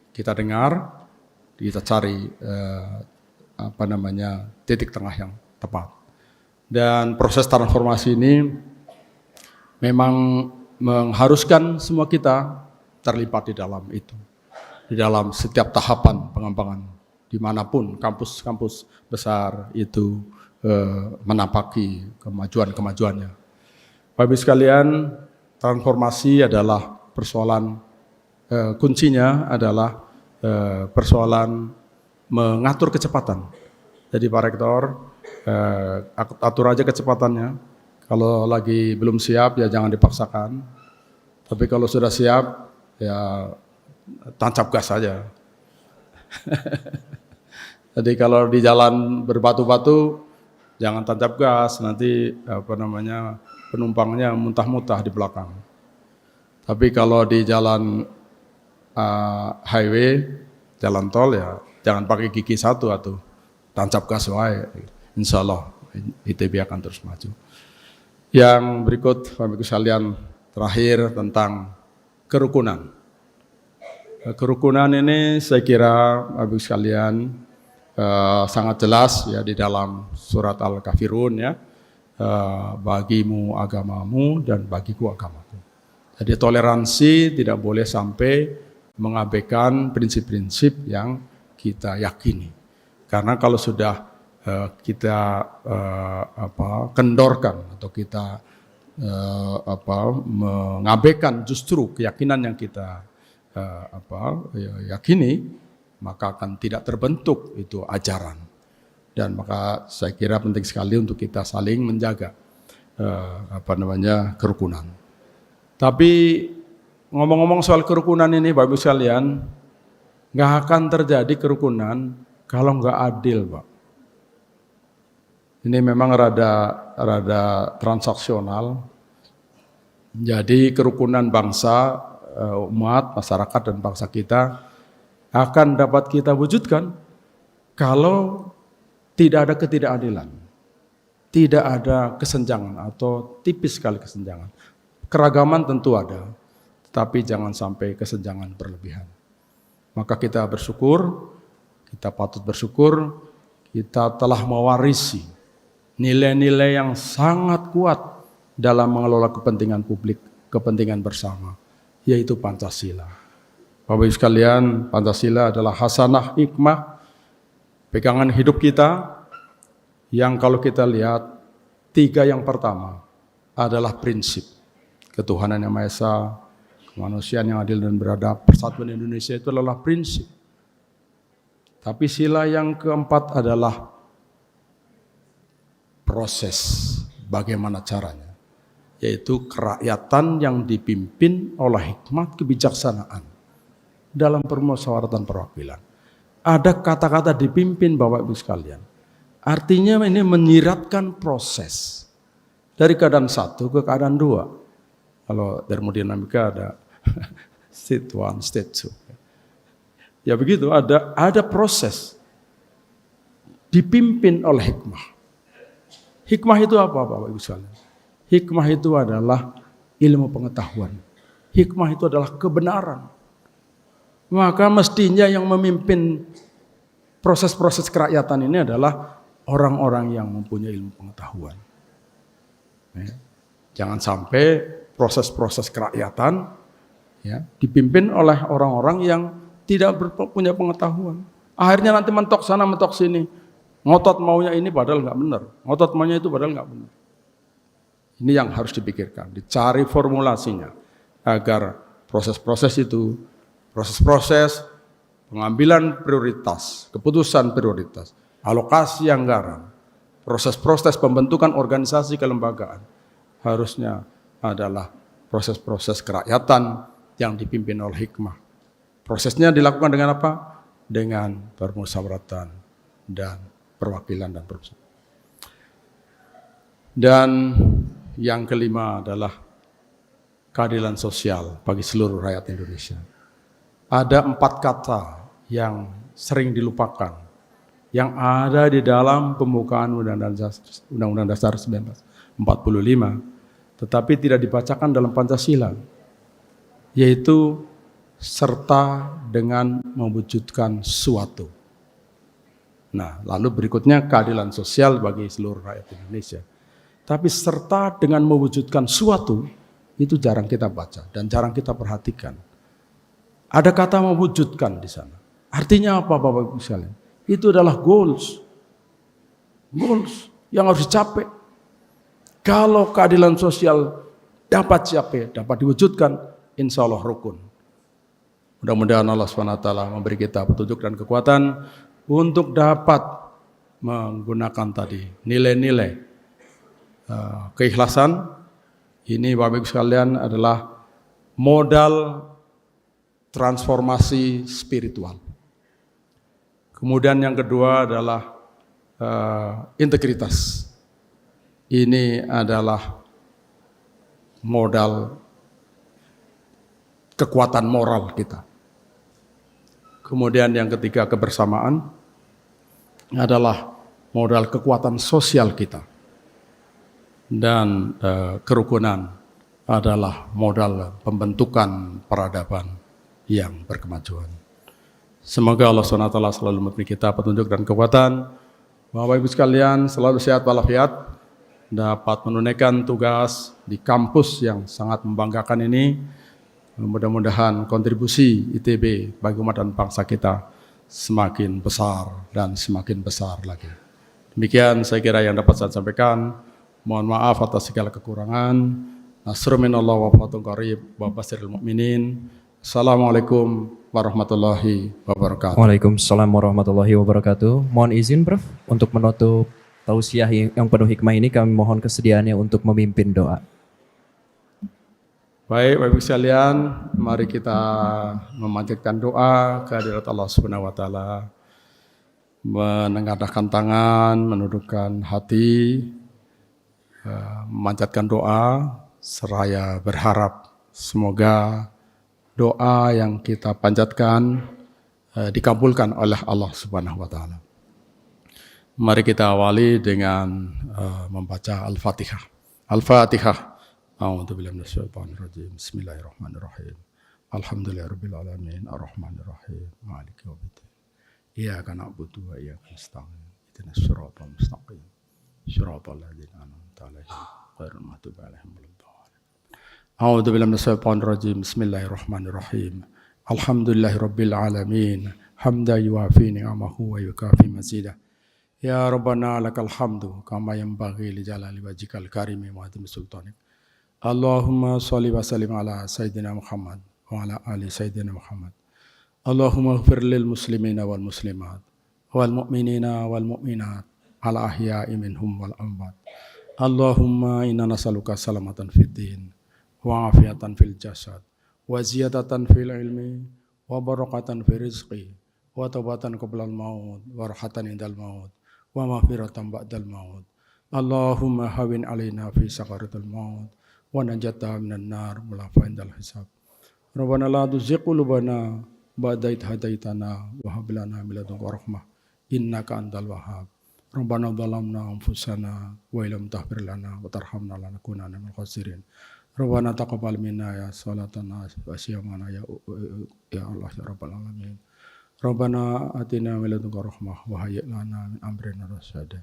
S6: kita dengar, kita cari titik tengah yang tepat. Dan proses transformasi ini memang mengharuskan semua kita terlibat di dalam itu, di dalam setiap tahapan pengembangan, dimanapun kampus-kampus besar itu menapaki kemajuan-kemajuannya. Bapak Ibu sekalian, transformasi adalah persoalan, kuncinya adalah persoalan mengatur kecepatan. Jadi Pak Rektor, atur aja kecepatannya. Kalau lagi belum siap ya jangan dipaksakan. Tapi kalau sudah siap ya tancap gas saja. Jadi kalau di jalan berbatu-batu jangan tancap gas, nanti penumpangnya muntah-muntah di belakang. Tapi kalau di jalan highway, jalan tol ya jangan pakai gigi satu atau tancap gas wae. Insya Allah ITB akan terus maju. Yang berikut Bapak Ibu sekalian, terakhir tentang kerukunan. Kerukunan ini saya kira Bapak Ibu sekalian sangat jelas ya di dalam surat Al-Kafirun ya, bagimu agamamu dan bagiku agamaku. Jadi toleransi tidak boleh sampai mengabaikan prinsip-prinsip yang kita yakini. Karena kalau sudah kita kendorkan atau kita mengabaikan justru keyakinan yang kita yakini, maka akan tidak terbentuk itu ajaran. Dan maka saya kira penting sekali untuk kita saling menjaga kerukunan. Tapi ngomong-ngomong soal kerukunan ini Bapak Ibu sekalian, nggak akan terjadi kerukunan kalau nggak adil, Pak. Ini memang rada transaksional. Jadi kerukunan bangsa, umat, masyarakat dan bangsa kita akan dapat kita wujudkan kalau tidak ada ketidakadilan, tidak ada kesenjangan atau tipis sekali kesenjangan. Keragaman tentu ada, tapi jangan sampai kesenjangan berlebihan. Maka kita bersyukur, kita patut bersyukur, kita telah mewarisi nilai-nilai yang sangat kuat dalam mengelola kepentingan publik, kepentingan bersama, yaitu Pancasila. Bapak Ibu sekalian, Pancasila adalah hasanah hikmah, pegangan hidup kita, yang kalau kita lihat, 3 yang pertama adalah prinsip ketuhanan yang Maha Esa, kemanusiaan yang adil dan beradab, persatuan Indonesia itu adalah prinsip. Tapi sila yang keempat adalah proses, bagaimana caranya, yaitu kerakyatan yang dipimpin oleh hikmat kebijaksanaan dalam permusyawaratan perwakilan. Ada kata-kata dipimpin Bapak Ibu sekalian, artinya ini menyiratkan proses dari keadaan 1 ke keadaan 2. Kalau termodinamika ada state 1, state 2. Ya begitu, ada proses dipimpin oleh hikmah. Hikmah itu apa Bapak Ibu sekalian? Hikmah itu adalah ilmu pengetahuan. Hikmah itu adalah kebenaran. Maka mestinya yang memimpin proses-proses kerakyatan ini adalah orang-orang yang mempunyai ilmu pengetahuan. Jangan sampai proses-proses kerakyatan dipimpin oleh orang-orang yang tidak punya pengetahuan. Akhirnya nanti mentok sana, mentok sini. Ngotot maunya ini padahal nggak benar. Ngotot maunya itu padahal nggak benar. Ini yang harus dipikirkan, dicari formulasinya agar proses-proses itu, proses-proses pengambilan prioritas, keputusan prioritas, alokasi anggaran, proses-proses pembentukan organisasi kelembagaan harusnya adalah proses-proses kerakyatan yang dipimpin oleh hikmah. Prosesnya dilakukan dengan apa? Dengan permusyawaratan dan perwakilan dan permusyawaratan. Dan yang kelima adalah keadilan sosial bagi seluruh rakyat Indonesia. Ada 4 kata yang sering dilupakan, yang ada di dalam pembukaan Undang-Undang Dasar 1945, tetapi tidak dibacakan dalam Pancasila, yaitu serta dengan mewujudkan suatu. Nah, lalu berikutnya keadilan sosial bagi seluruh rakyat Indonesia. Tapi serta dengan mewujudkan suatu, itu jarang kita baca dan jarang kita perhatikan. Ada kata mewujudkan di sana. Artinya apa Bapak Ibu sekalian? Itu adalah goals. Goals yang harus dicapai. Kalau keadilan sosial dapat dicapai, dapat diwujudkan, insya Allah rukun. Mudah-mudahan Allah SWT memberi kita petunjuk dan kekuatan untuk dapat menggunakan tadi nilai-nilai keikhlasan. Ini Bapak Ibu sekalian adalah modal transformasi spiritual. Kemudian yang kedua adalah integritas. Ini adalah modal kekuatan moral kita. Kemudian yang ketiga kebersamaan adalah modal kekuatan sosial kita. Dan kerukunan adalah modal pembentukan peradaban yang berkemajuan. Semoga Allah SWT selalu memberi kita petunjuk dan kekuatan. Bapak Ibu sekalian selalu sehat walafiat, dapat menunaikan tugas di kampus yang sangat membanggakan ini. Mudah-mudahan kontribusi ITB bagi umat dan bangsa kita semakin besar dan semakin besar lagi. Demikian saya kira yang dapat saya sampaikan. Mohon maaf atas segala kekurangan. Nasrun minallah wa fatun qarib wa basiril mu'minin. Assalamualaikum warahmatullahi wabarakatuh.
S3: Waalaikumsalam warahmatullahi wabarakatuh. Mohon izin Prof untuk menutup tausiah yang penuh hikmah ini, kami mohon kesediaannya untuk memimpin doa.
S6: Baik, Bapak Ibu sekalian, mari kita memanjatkan doa kehadirat Allah Subhanahu wa taala. Menengadahkan tangan, menundukkan hati, memanjatkan doa seraya berharap semoga doa yang kita panjatkan dikabulkan oleh Allah Subhanahu wa taala. Mari kita awali dengan membaca Al-Fatihah. Al-Fatihah. A'udzubillahi minasyaitonir rajim. Bismillahirrahmanirrahim. Alhamdulillahirabbil alamin arrahmanir rahim maliki yaumiddin. Iyyaka na'budu wa iyyaka nasta'in. Ihdinas siratal mustaqim. Siratal ladzina an'amta 'alaihim ghairil maghdubi 'alaihim waladdallin. A'udzubillahi minasyaitonir rajim. Bismillahirrahmanirrahim. Alhamdulillahirabbil alamin. Hamdan yuwafi ni'amahu wa yukafi mazidah. Ya Rabbana lakal hamdu kama yanbaghi li jalali wajhikal karimi wa azimi sultanik. Allahumma sholli wa sallim ala sayyidina Muhammad wa ala ali sayyidina Muhammad. Allahumma ighfir lil muslimina wal muslimat wal mu'minina wal mu'minat ala ahya'i minhum wal amwat. Allahumma inna nas'aluka salamatan fid din wa afiatan fil jasad wa ziyadatan fil ilmi wa barakatan fil rizqi wa taubatan qabla al maut wa rahatan indal maut wa maghfiratan ba'dal maut. Allahumma hawin alaina fi sakaratil maut wa najata minan nar mulafa indal hisab. Rabbana la tuzigh qulubana ba'da idh hadaitana wa hab lana min ladunka rahmah innaka antal wahhab. Rabbana dhalamna anfusana wa illam taghfir lana wa tarhamna lanakunanna minal khasirin. Rabbana taqabbal minna ya salatana wa siyamana ya Allah ya rabbal alamin. Rabbana atina min ladunka rahmah wa hayyi lana min amrina rasyada.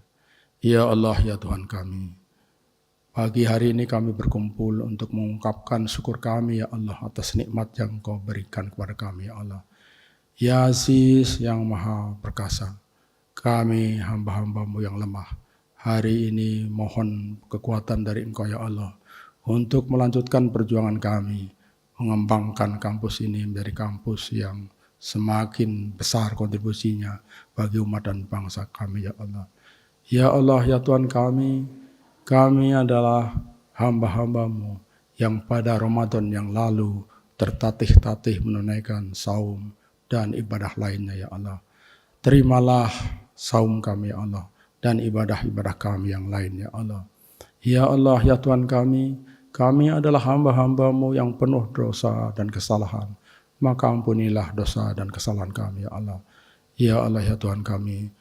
S6: Ya Allah ya Tuhan kami, pagi hari ini kami berkumpul untuk mengungkapkan syukur kami ya Allah atas nikmat yang Kau berikan kepada kami ya Allah. Ya Aziz yang Maha Perkasa, kami hamba-hambamu yang lemah
S7: Hari ini mohon kekuatan dari Engkau ya Allah untuk melanjutkan perjuangan kami, mengembangkan kampus ini menjadi kampus yang semakin besar kontribusinya bagi umat dan bangsa kami ya Allah. Ya Allah, ya Tuhan kami adalah hamba-hambamu yang pada Ramadan yang lalu tertatih-tatih menunaikan saum dan ibadah lainnya ya Allah. Terimalah saum kami ya Allah dan ibadah-ibadah kami yang lain ya Allah. Ya Allah, ya Tuhan kami adalah hamba-hambamu yang penuh dosa dan kesalahan. Maka ampunilah dosa dan kesalahan kami ya Allah. Ya Allah, ya Tuhan kami,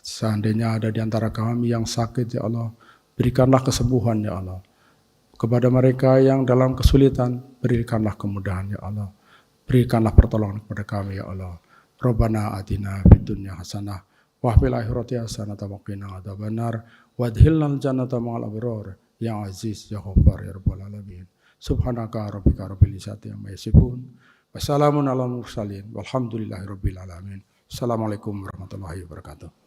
S7: seandainya ada di antara kami yang sakit ya Allah, berikanlah kesembuhan ya Allah. Kepada mereka yang dalam kesulitan, berikanlah kemudahan ya Allah. Berikanlah pertolongan kepada kami ya Allah. Rabbana atina fid dunya hasanah wa fil akhirati hasanah wa qina adzabannar wadkhilnal jannata ma'al abrar ya aziz ya ghaffar ya rabbal alamin. Subhanaka rabbika rabbil izzati amma yasifun. Wassalamun ala mursalin walhamdulillahi rabbil alamin. Assalamualaikum warahmatullahi wabarakatuh.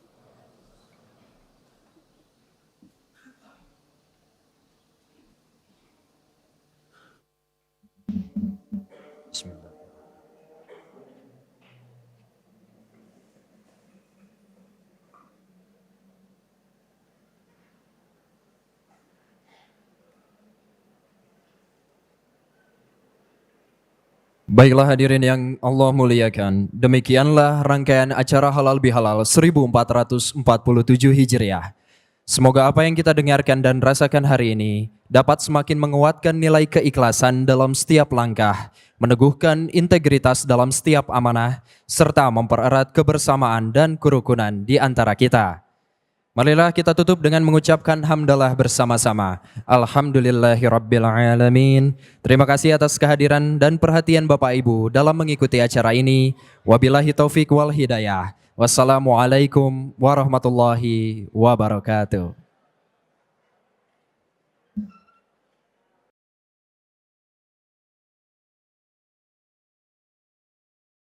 S3: Baiklah hadirin yang Allah muliakan, demikianlah rangkaian acara Halal Bihalal 1447 Hijriah. Semoga apa yang kita dengarkan dan rasakan hari ini dapat semakin menguatkan nilai keikhlasan dalam setiap langkah, meneguhkan integritas dalam setiap amanah, serta mempererat kebersamaan dan kerukunan di antara kita. Marilah kita tutup dengan mengucapkan hamdalah bersama-sama. Alhamdulillahirrabbilalamin. Terima kasih atas kehadiran dan perhatian Bapak Ibu dalam mengikuti acara ini. Wabillahi taufik wal hidayah. Wassalamualaikum warahmatullahi wabarakatuh.